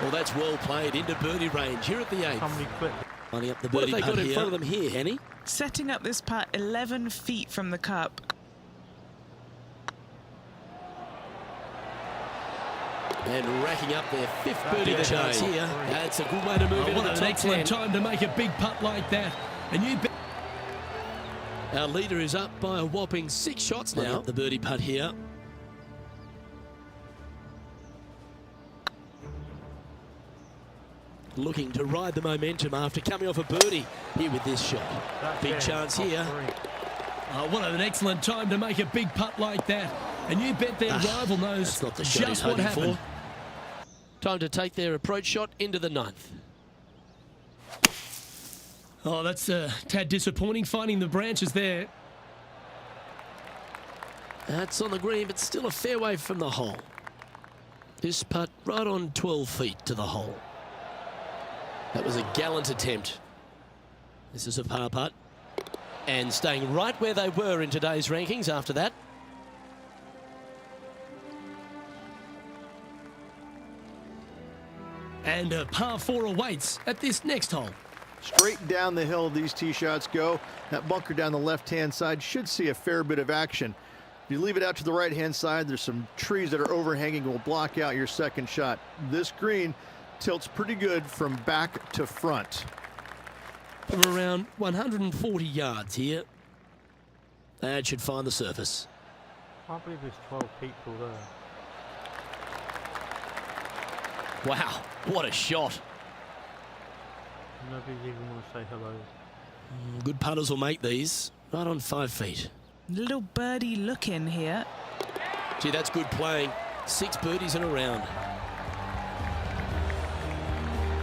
B: Well, that's well played into birdie range here at the 8th. Lining up the birdie putt here. What have they got in front of them here, Henny?
E: Setting up this putt 11 feet from the cup.
B: And racking up their 5th birdie of the chance here. That's a good way to move into the top 10. What an excellent time to make a big putt like that. And you bet. Our leader is up by a whopping 6 shots now. The birdie putt here. Looking to ride the momentum after coming off a birdie here with this shot. Big chance here. What an excellent time to make a big putt like that. And you bet their rival knows just what happened. Time to take their approach shot into the 9th. Oh, that's a tad disappointing, finding the branches there. That's on the green, but still a fair way from the hole. This putt right on 12 feet to the hole. That was a gallant attempt. This is a par putt. And staying right where they were in today's rankings after that. And a par 4 awaits at this next hole.
D: Straight down the hill these tee shots go. That bunker down the left-hand side should see a fair bit of action. If you leave it out to the right-hand side, there's some trees that are overhanging will block out your second shot. This green tilts pretty good from back to front.
B: From around 140 yards here. That should find the surface.
A: I can't believe there's 12 people there.
B: Wow, what a shot.
A: Nobody's even want to say hello.
B: Good putters will make these. Right on 5 feet.
E: Little birdie look in here.
B: Gee, that's good playing. 6 birdies in a round.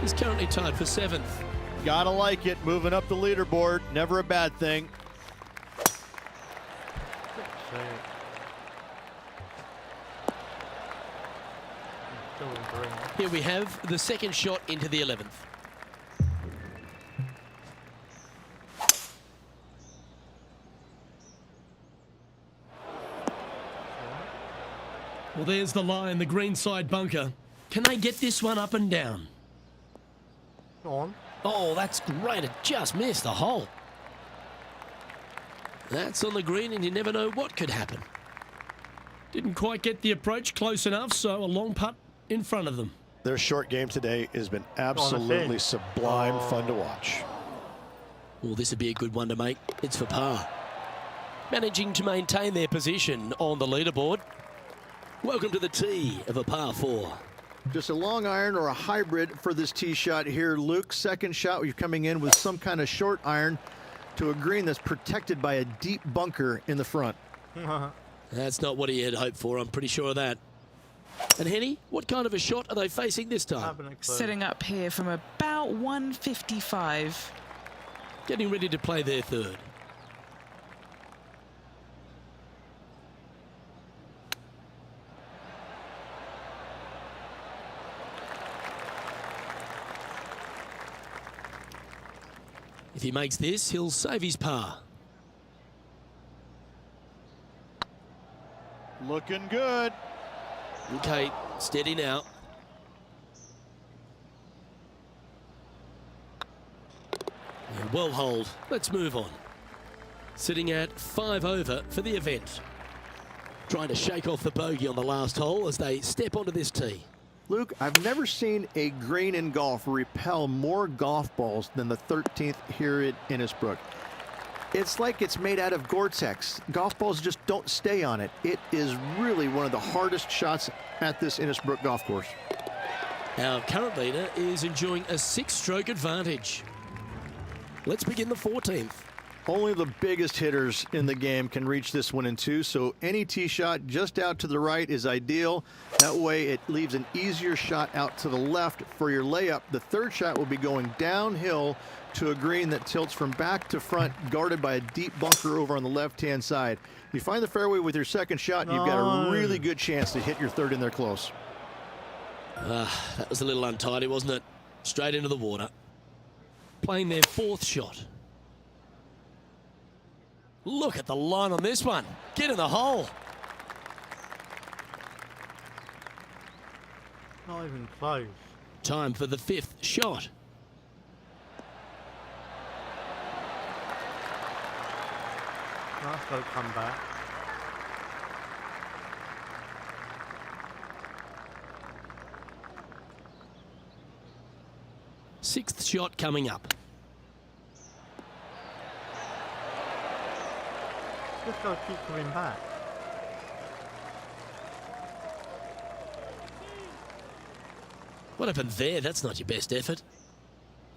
B: He's currently tied for 7th.
D: Gotta like it, moving up the leaderboard, never a bad thing.
B: Here we have the second shot into the 11th. Well, there's the line, the green side bunker. Can they get this one up and down?
A: Go on.
B: Oh, that's great. It just missed the hole. That's on the green, and you never know what could happen. Didn't quite get the approach close enough, so a long putt in front of them.
C: Their short game today has been absolutely sublime fun to watch.
B: Well, this would be a good one to make. It's for par. Managing to maintain their position on the leaderboard. Welcome to the tee of a par 4.
D: Just a long iron or a hybrid for this tee shot here, Luke. Second shot, you're coming in with some kind of short iron to a green that's protected by a deep bunker in the front.
B: That's not what he had hoped for, I'm pretty sure of that. And Henny, what kind of a shot are they facing this time?
E: Setting up here from about 155.
B: Getting ready to play their third. If he makes this, he'll save his par.
F: Looking good.
B: Okay, steady now. Yeah, well holed. Let's move on. Sitting at 5 over for the event. Trying to shake off the bogey on the last hole as they step onto this tee.
D: Luke, I've never seen a green in golf repel more golf balls than the 13th here at Innisbrook. It's like it's made out of Gore-Tex. Golf balls just don't stay on it. It is really one of the hardest shots at this Innisbrook golf course.
B: Our current leader is enjoying a 6-stroke advantage. Let's begin the 14th.
D: Only the biggest hitters in the game can reach this one in 2, so any tee shot just out to the right is ideal. That way it leaves an easier shot out to the left for your layup. The third shot will be going downhill to a green that tilts from back to front, guarded by a deep bunker over on the left-hand side. If you find the fairway with your second shot, you've got a really good chance to hit your third in there close.
B: That was a little untidy, wasn't it? Straight into the water. Playing their 4th shot. Look at the line on this one. Get in the hole.
A: Not even close.
B: Time for the 5th shot.
A: That's got to come back.
B: Sixth shot coming up.
A: Just got to keep coming back.
B: What happened there? That's not your best effort.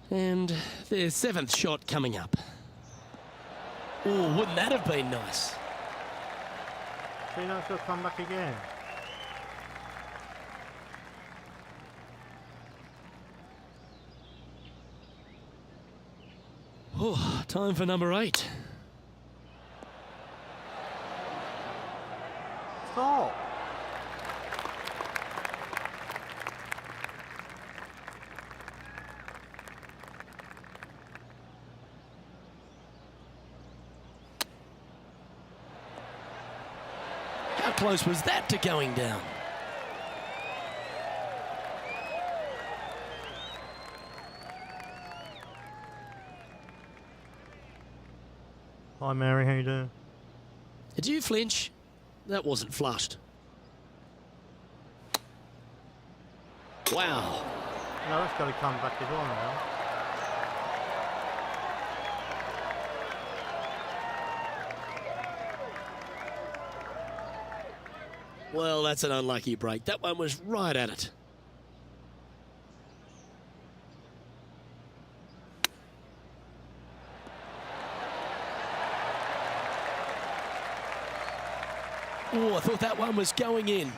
B: And their 7th shot coming up. Oh, wouldn't that have been nice?
A: So you know it's got to come back again.
B: Oh, time for number 8.
A: Stop!
B: How close was that to going down?
A: Hi Mary, how you doing?
B: Did you flinch? That wasn't flushed. Wow.
A: No, that's got to come back as well now.
B: Well, that's an unlucky break. That one was right at it. Oh, I thought that one was going in.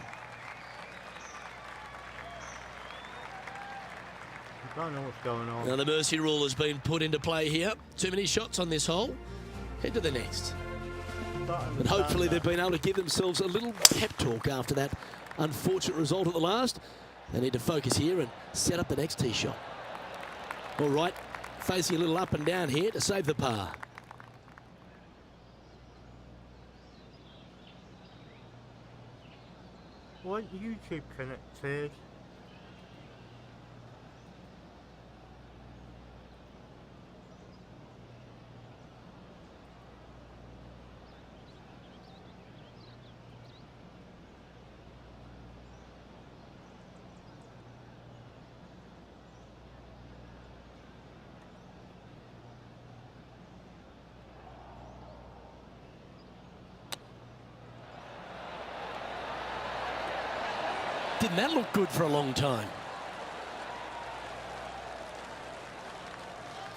A: I don't know what's going on.
B: Now the mercy rule has been put into play here. Too many shots on this hole. Head to the next. But hopefully they've been able to give themselves a little pep talk after that unfortunate result at the last. They need to focus here and set up the next tee shot. All right, facing a little up and down here to save the par.
A: weren't YouTube connected?
B: Didn't that look good for a long time?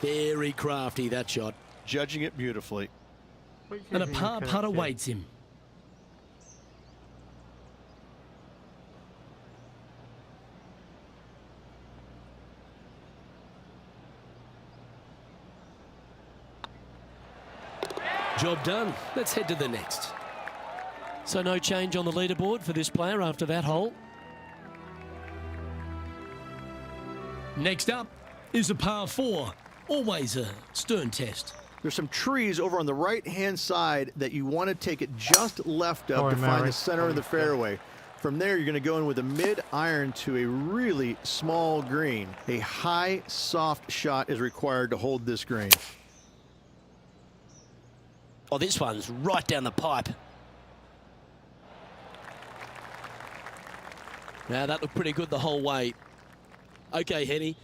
B: Very crafty, that shot.
C: Judging it beautifully.
B: And a par putt awaits him. Job done. Let's head to the next. So no change on the leaderboard for this player after that hole. Next up is a par 4. Always a stern test.
D: There's some trees over on the right-hand side that you want to take it just left of to find the center of the fairway. From there, you're going to go in with a mid-iron to a really small green. A high, soft shot is required to hold this green.
B: Oh, this one's right down the pipe. Now, that looked pretty good the whole way. Okay, Henny,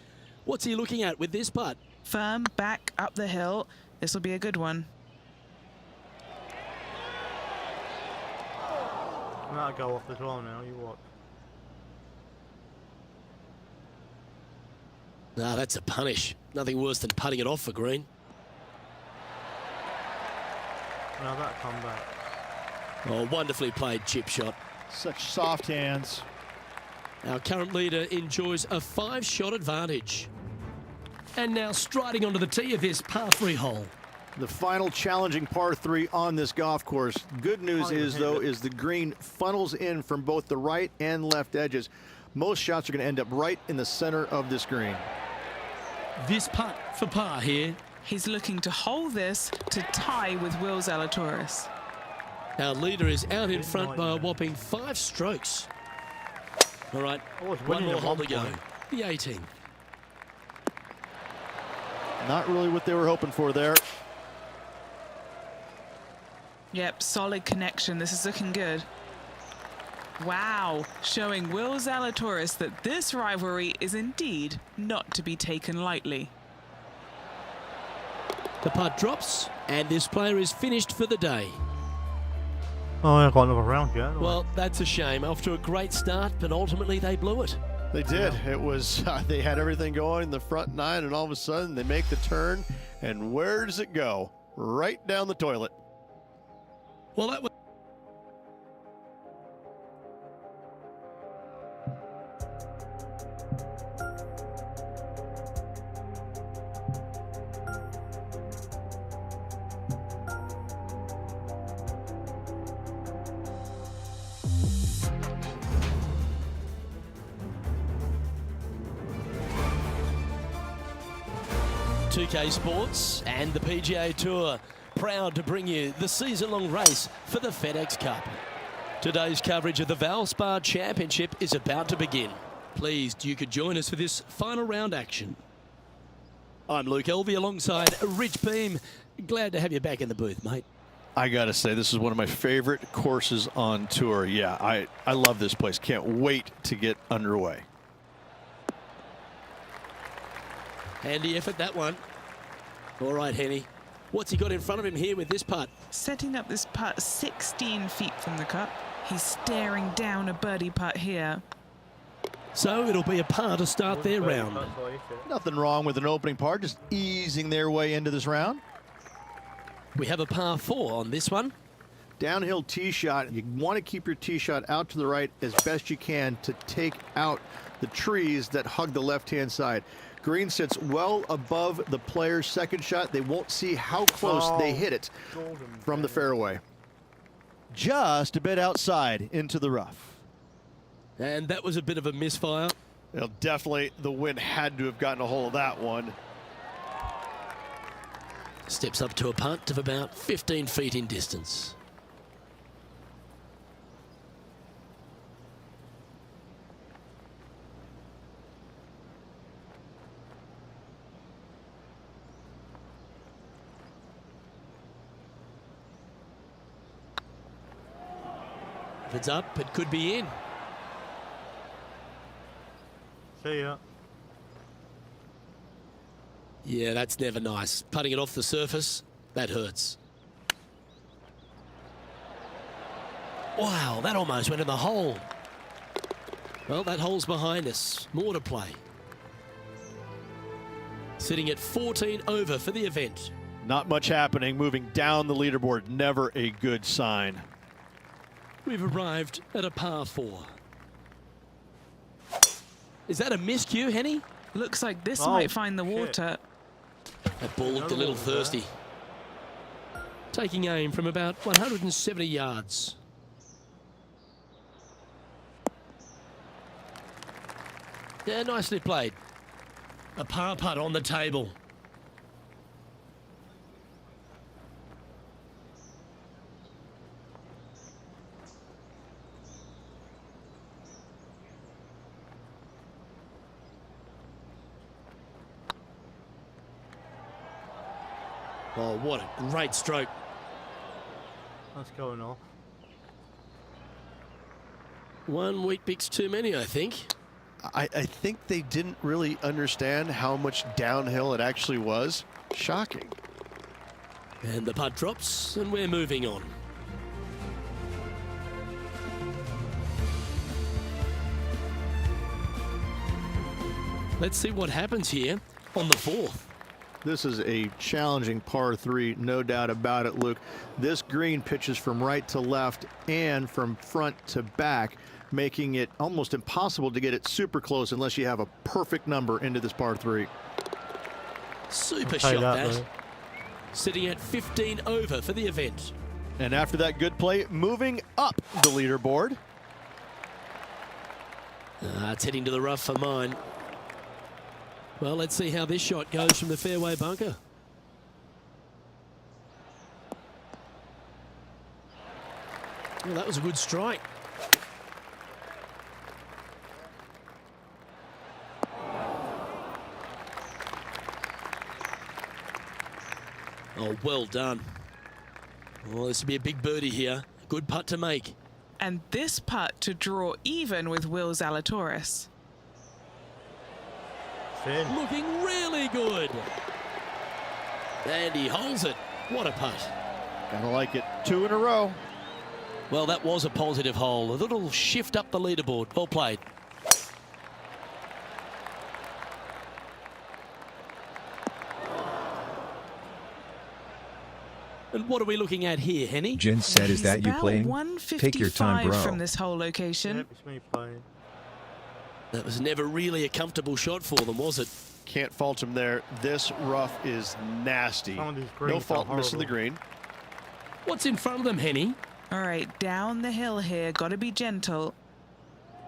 B: what's he looking at with this putt?
E: Firm back up the hill. This will be a good one.
A: That'll go off as well now, you watch.
B: No, that's a punish. Nothing worse than putting it off for green.
A: Now that'll come back.
B: Oh, wonderfully played chip shot.
F: Such soft hands.
B: Our current leader enjoys a 5-shot advantage. And now striding onto the tee of this par 3 hole.
D: The final challenging par 3 on this golf course. Good news is, though, is the green funnels in from both the right and left edges. Most shots are going to end up right in the center of this green.
B: This putt for par here.
E: He's looking to hold this to tie with Will Zalatoris.
B: Our leader is out in front by a whopping 5 strokes. All right, one more hole to go. The 18th.
F: Not really what they were hoping for there.
E: Yep, solid connection. This is looking good. Wow, showing Will Zalatoris that this rivalry is indeed not to be taken lightly.
B: The putt drops, and this player is finished for the day.
A: Oh, I got another round yet.
B: Well, that's a shame. Off to a great start, but ultimately they blew it.
C: They did. It was, they had everything going in the front 9, and all of a sudden they make the turn, and where does it go? Right down the toilet.
B: Well, that was... .2K Sports and the PGA Tour proud to bring you the season-long race for the FedEx Cup. Today's coverage of the Valspar Championship is about to begin. Pleased you could join us for this final round action. I'm Luke Elvey alongside Rich Beam. Glad to have you back in the booth, mate.
F: I gotta say, this is one of my favorite courses on tour. Yeah, I love this place. Can't wait to get underway.
B: Handy effort, that one. All right, Henny. What's he got in front of him here with this putt?
E: Setting up this putt 16 feet from the cup. He's staring down a birdie putt here.
B: So it'll be a par to start their round.
F: Nothing wrong with an opening par, just easing their way into this round.
B: We have a par 4 on this one.
D: Downhill tee shot. You want to keep your tee shot out to the right as best you can to take out the trees that hug the left-hand side. Green sits well above the player's second shot. They won't see how close they hit it from the fairway.
F: Just a bit outside into the rough.
B: And that was a bit of a misfire.
C: Well, definitely the wind had to have gotten a hold of that one.
B: Steps up to a putt of about 15 feet in distance. If it's up, it could be in.
A: See ya.
B: Yeah, that's never nice. Putting it off the surface, that hurts. Wow, that almost went in the hole. Well, that hole's behind us. More to play. Sitting at 14 over for the event.
D: Not much happening. Moving down the leaderboard, never a good sign.
B: We've arrived at a par 4. Is that a miscue, Henny?
E: Looks like this
A: Oh,
E: might find the
A: shit.
E: water.
B: That ball looked a little
A: Another one there.
B: thirsty. Taking aim from about 170 yards. Yeah, nicely played. A par putt on the table. Oh, what a great stroke.
A: That's going off.
B: One wheat bix too many, I think.
C: I think they didn't really understand how much downhill it actually was. Shocking.
B: And the putt drops, and we're moving on. Let's see what happens here on the 4th.
D: This is a challenging par 3, no doubt about it, Luke. This green pitches from right to left and from front to back, making it almost impossible to get it super close unless you have a perfect number into this par 3.
B: Super
A: I'll tell you
B: shot
A: that,
B: that.
A: though.
B: Sitting at 15 over for the event.
C: And after that good play, moving up the leaderboard.
B: It's heading to the rough for mine. Well, let's see how this shot goes from the fairway bunker. Well, that was a good strike. Oh, well done. Well, this will be a big birdie here. Good putt to make.
E: And this putt to draw even with Will Zalatoris.
A: Thin.
B: Looking really good. And he holds it. What a putt.
C: Gotta like it. 2 in a row.
B: Well, that was a positive hole. A little shift up the leaderboard. Well played. And what are we looking at here, Henny?
G: Jen said, "Is that
E: He's
G: you
E: about
G: playing?
E: 155
G: Take your time, bro."
E: from this whole location.
A: Yep, it's me playing.
B: That was never really a comfortable shot for them, was it?
C: Can't fault him there. This rough is nasty.
A: Some of these
C: No
A: greens
C: fault
A: are
C: missing the
A: horrible.
C: green.
B: What's in front of them, Henny?
E: All right, down the hill here. Got to be gentle.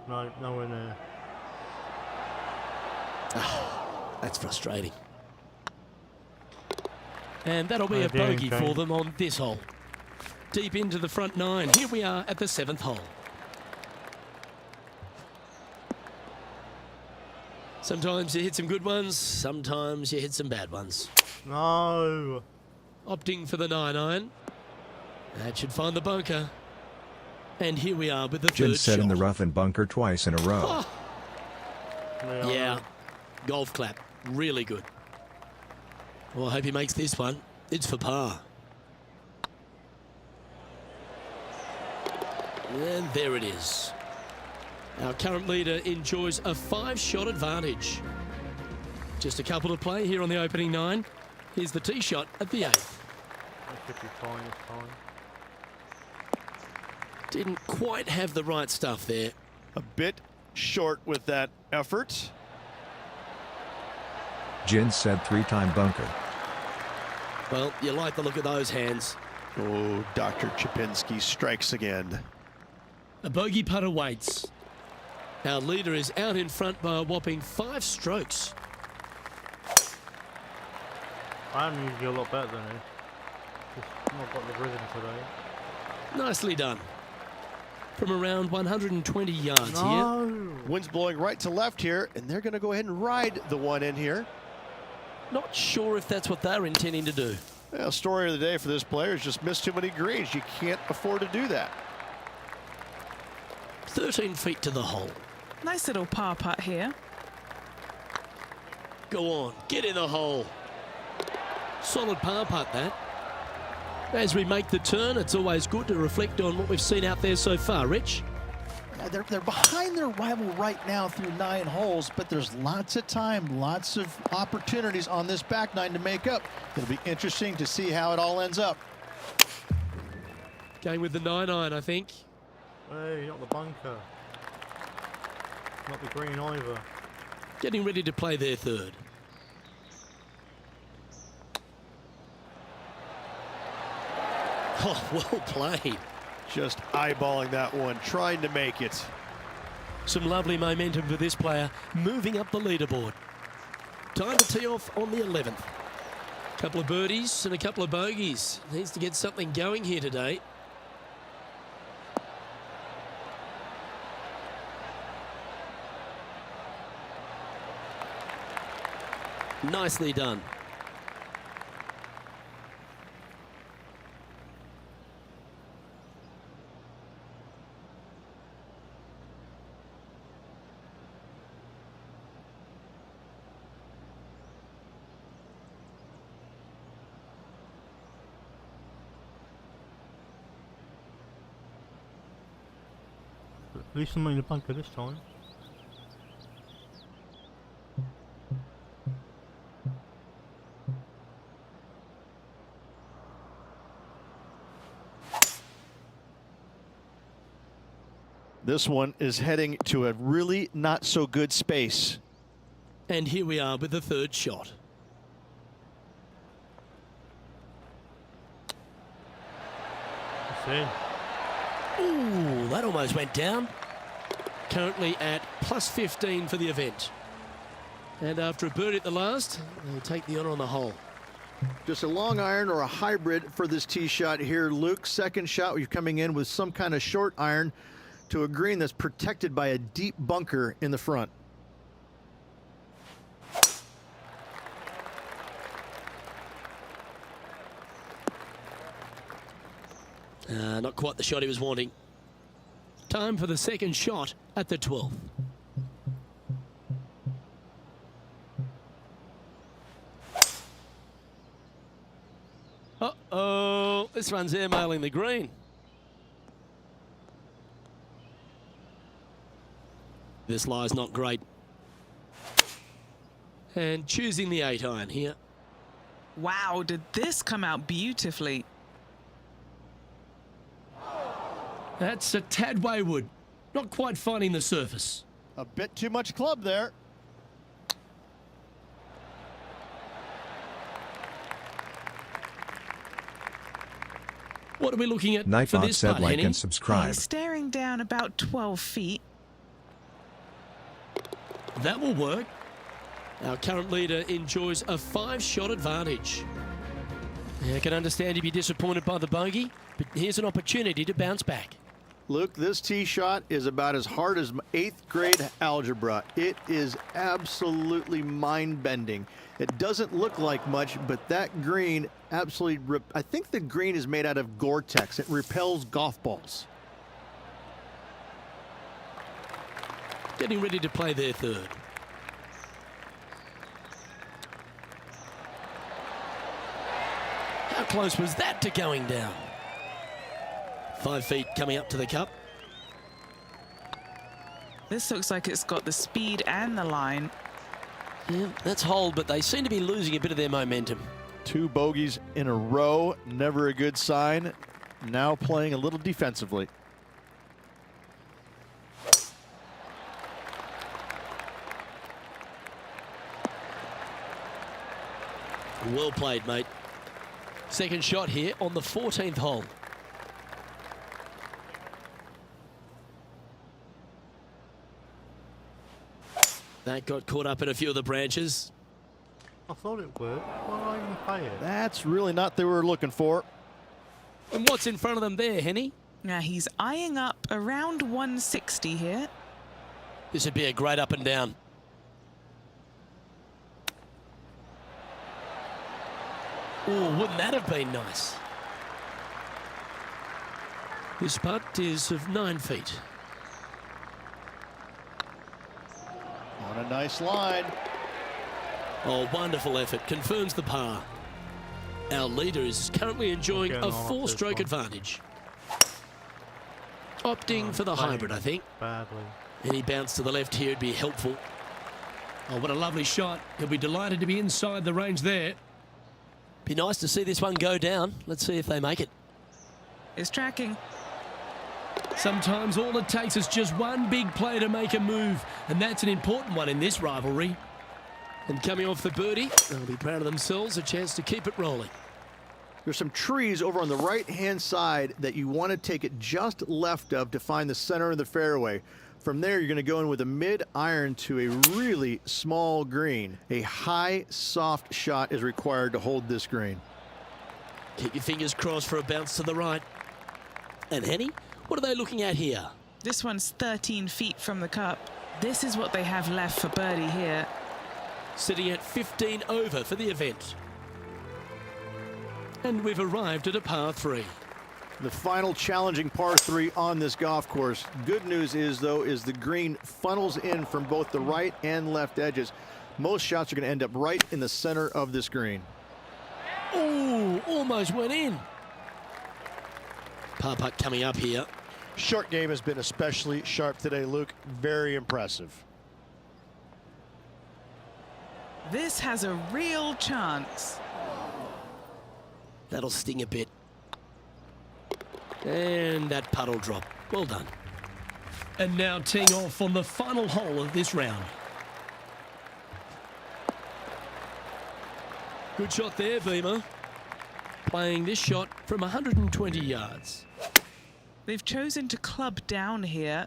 A: No, nowhere near.
B: That's frustrating. And that'll be
A: Oh,
B: a
A: dear,
B: bogey
A: okay.
B: for them on this hole. Deep into the front 9. Here we are at the 7th hole. Sometimes you hit some good ones, sometimes you hit some bad ones.
A: No.
B: Opting for the 9-iron. That should find the bunker. And here we are with the
G: Jen
B: third
G: said in the
B: shot.
G: rough and bunker twice in a row.
B: Yeah, golf clap. Really good. Well, I hope he makes this one. It's for par. And there it is. Our current leader enjoys a 5-shot advantage. Just a couple to play here on the opening 9. Here's the tee shot at the 8th.
A: That should be fine, it's fine.
B: Didn't quite have the right stuff there.
C: A bit short with that effort.
G: Jen said 3-time bunker.
B: Well, you like the look of those hands.
C: Oh, Dr. Chapinski strikes again.
B: A bogey putt awaits. Our leader is out in front by a whopping 5 strokes.
A: I'm usually a lot better than him. Just not got the rhythm today.
B: Nicely done. From around 120 yards here.
A: No.
C: Wind's blowing right to left here, and they're going to go ahead and ride the one in here.
B: Not sure if that's what they're intending to do.
C: Well, story of the day for this player is just missed too many greens. You can't afford to do that.
B: 13 feet to the hole.
E: Nice little par putt here.
B: Go on, get in the hole. Solid par putt, that. As we make the turn, it's always good to reflect on what we've seen out there so far. Rich?
F: They're behind their rival right now through 9 holes, but there's lots of time, lots of opportunities on this back 9 to make up. It'll be interesting to see how it all ends up.
B: Going with the 9-iron, I think.
A: Hey, not the bunker. Not the green either.
B: Getting ready to play their third. Oh, well played.
C: Just eyeballing that one, trying to make it.
B: Some lovely momentum for this player, moving up the leaderboard. Time to tee off on the 11th. Couple of birdies and a couple of bogeys. Needs to get something going here today. Nicely done.
A: At least I'm in the bunker this time.
D: This one is heading to a really not so good space.
B: And here we are with the third shot.
A: It's in.
B: Ooh, that almost went down. Currently at plus 15 for the event. And after a birdie at the last, they'll take the honour on the hole.
D: Just a long iron or a hybrid for this tee shot here. Luke, second shot, you're coming in with some kind of short iron to a green that's protected by a deep bunker in the front.
B: Not quite the shot he was wanting. Time for the second shot at the 12th. Uh-oh, this one's airmailing the green. This lie's not great. And choosing the 8-iron here.
E: Wow, did this come out beautifully?
B: That's a tad wayward. Not quite finding the surface.
F: A bit too much club there.
B: What are we looking at for
G: Nightbot
B: this
G: said
B: putt,
G: like
B: Henny?
G: and subscribe.
E: He's staring down about 12 feet.
B: That will work. Our current leader enjoys a 5-shot advantage. I can understand he'd be disappointed by the bogey, but here's an opportunity to bounce back.
D: Luke, this tee shot is about as hard as 8th grade algebra. It is absolutely mind-bending. It doesn't look like much, but that green absolutely, I think the green is made out of Gore-Tex. It repels golf balls.
B: Getting ready to play their third. How close was that to going down? 5 feet coming up to the cup.
E: This looks like it's got the speed and the line.
B: Yeah, that's hold, but they seem to be losing a bit of their momentum.
D: 2 bogeys in a row, never a good sign. Now playing a little defensively.
B: Well played, mate. Second shot here on the 14th hole. That got caught up in a few of the branches.
A: I thought it worked. Why did I even play it?
D: That's really not what they were looking for.
B: And what's in front of them there, Henny?
E: Now he's eyeing up around 160 here.
B: This would be a great up and down. Oh, wouldn't that have been nice? This putt is of 9 feet.
F: A nice line.
B: Oh, wonderful effort. Confirms the par. Our leader is currently enjoying a 4-stroke advantage. Opting for the hybrid, I think.
A: Badly.
B: Any bounce to the left here would be helpful. Oh, what a lovely shot. He'll be delighted to be inside the range there. Be nice to see this one go down. Let's see if they make it.
E: It's tracking.
B: Sometimes all it takes is just one big play to make a move, and that's an important one in this rivalry. And coming off the birdie, they'll be proud of themselves, a chance to keep it rolling.
D: There's some trees over on the right-hand side that you want to take it just left of to find the center of the fairway. From there, you're going to go in with a mid-iron to a really small green. A high, soft shot is required to hold this green.
B: Keep your fingers crossed for a bounce to the right. And Henny, what are they looking at here?
E: This one's 13 feet from the cup. This is what they have left for birdie here.
B: Sitting at 15 over for the event. And we've arrived at a par 3.
D: The final challenging par 3 on this golf course. Good news is, though, is the green funnels in from both the right and left edges. Most shots are going to end up right in the center of this green.
B: Oh, almost went in. Par putt coming up here.
C: Short game has been especially sharp today, Luke. Very impressive.
E: This has a real chance.
B: That'll sting a bit. And that putt'll drop. Well done. And now teeing off on the final hole of this round. Good shot there, Beamer. Playing this shot from 120 yards.
E: They've chosen to club down here.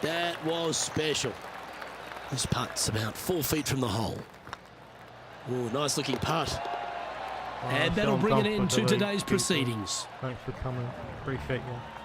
B: That was special. This putt's about 4 feet from the hole. Oh, nice looking putt. And that'll bring an end to today's proceedings.
A: Thanks for coming. Appreciate you.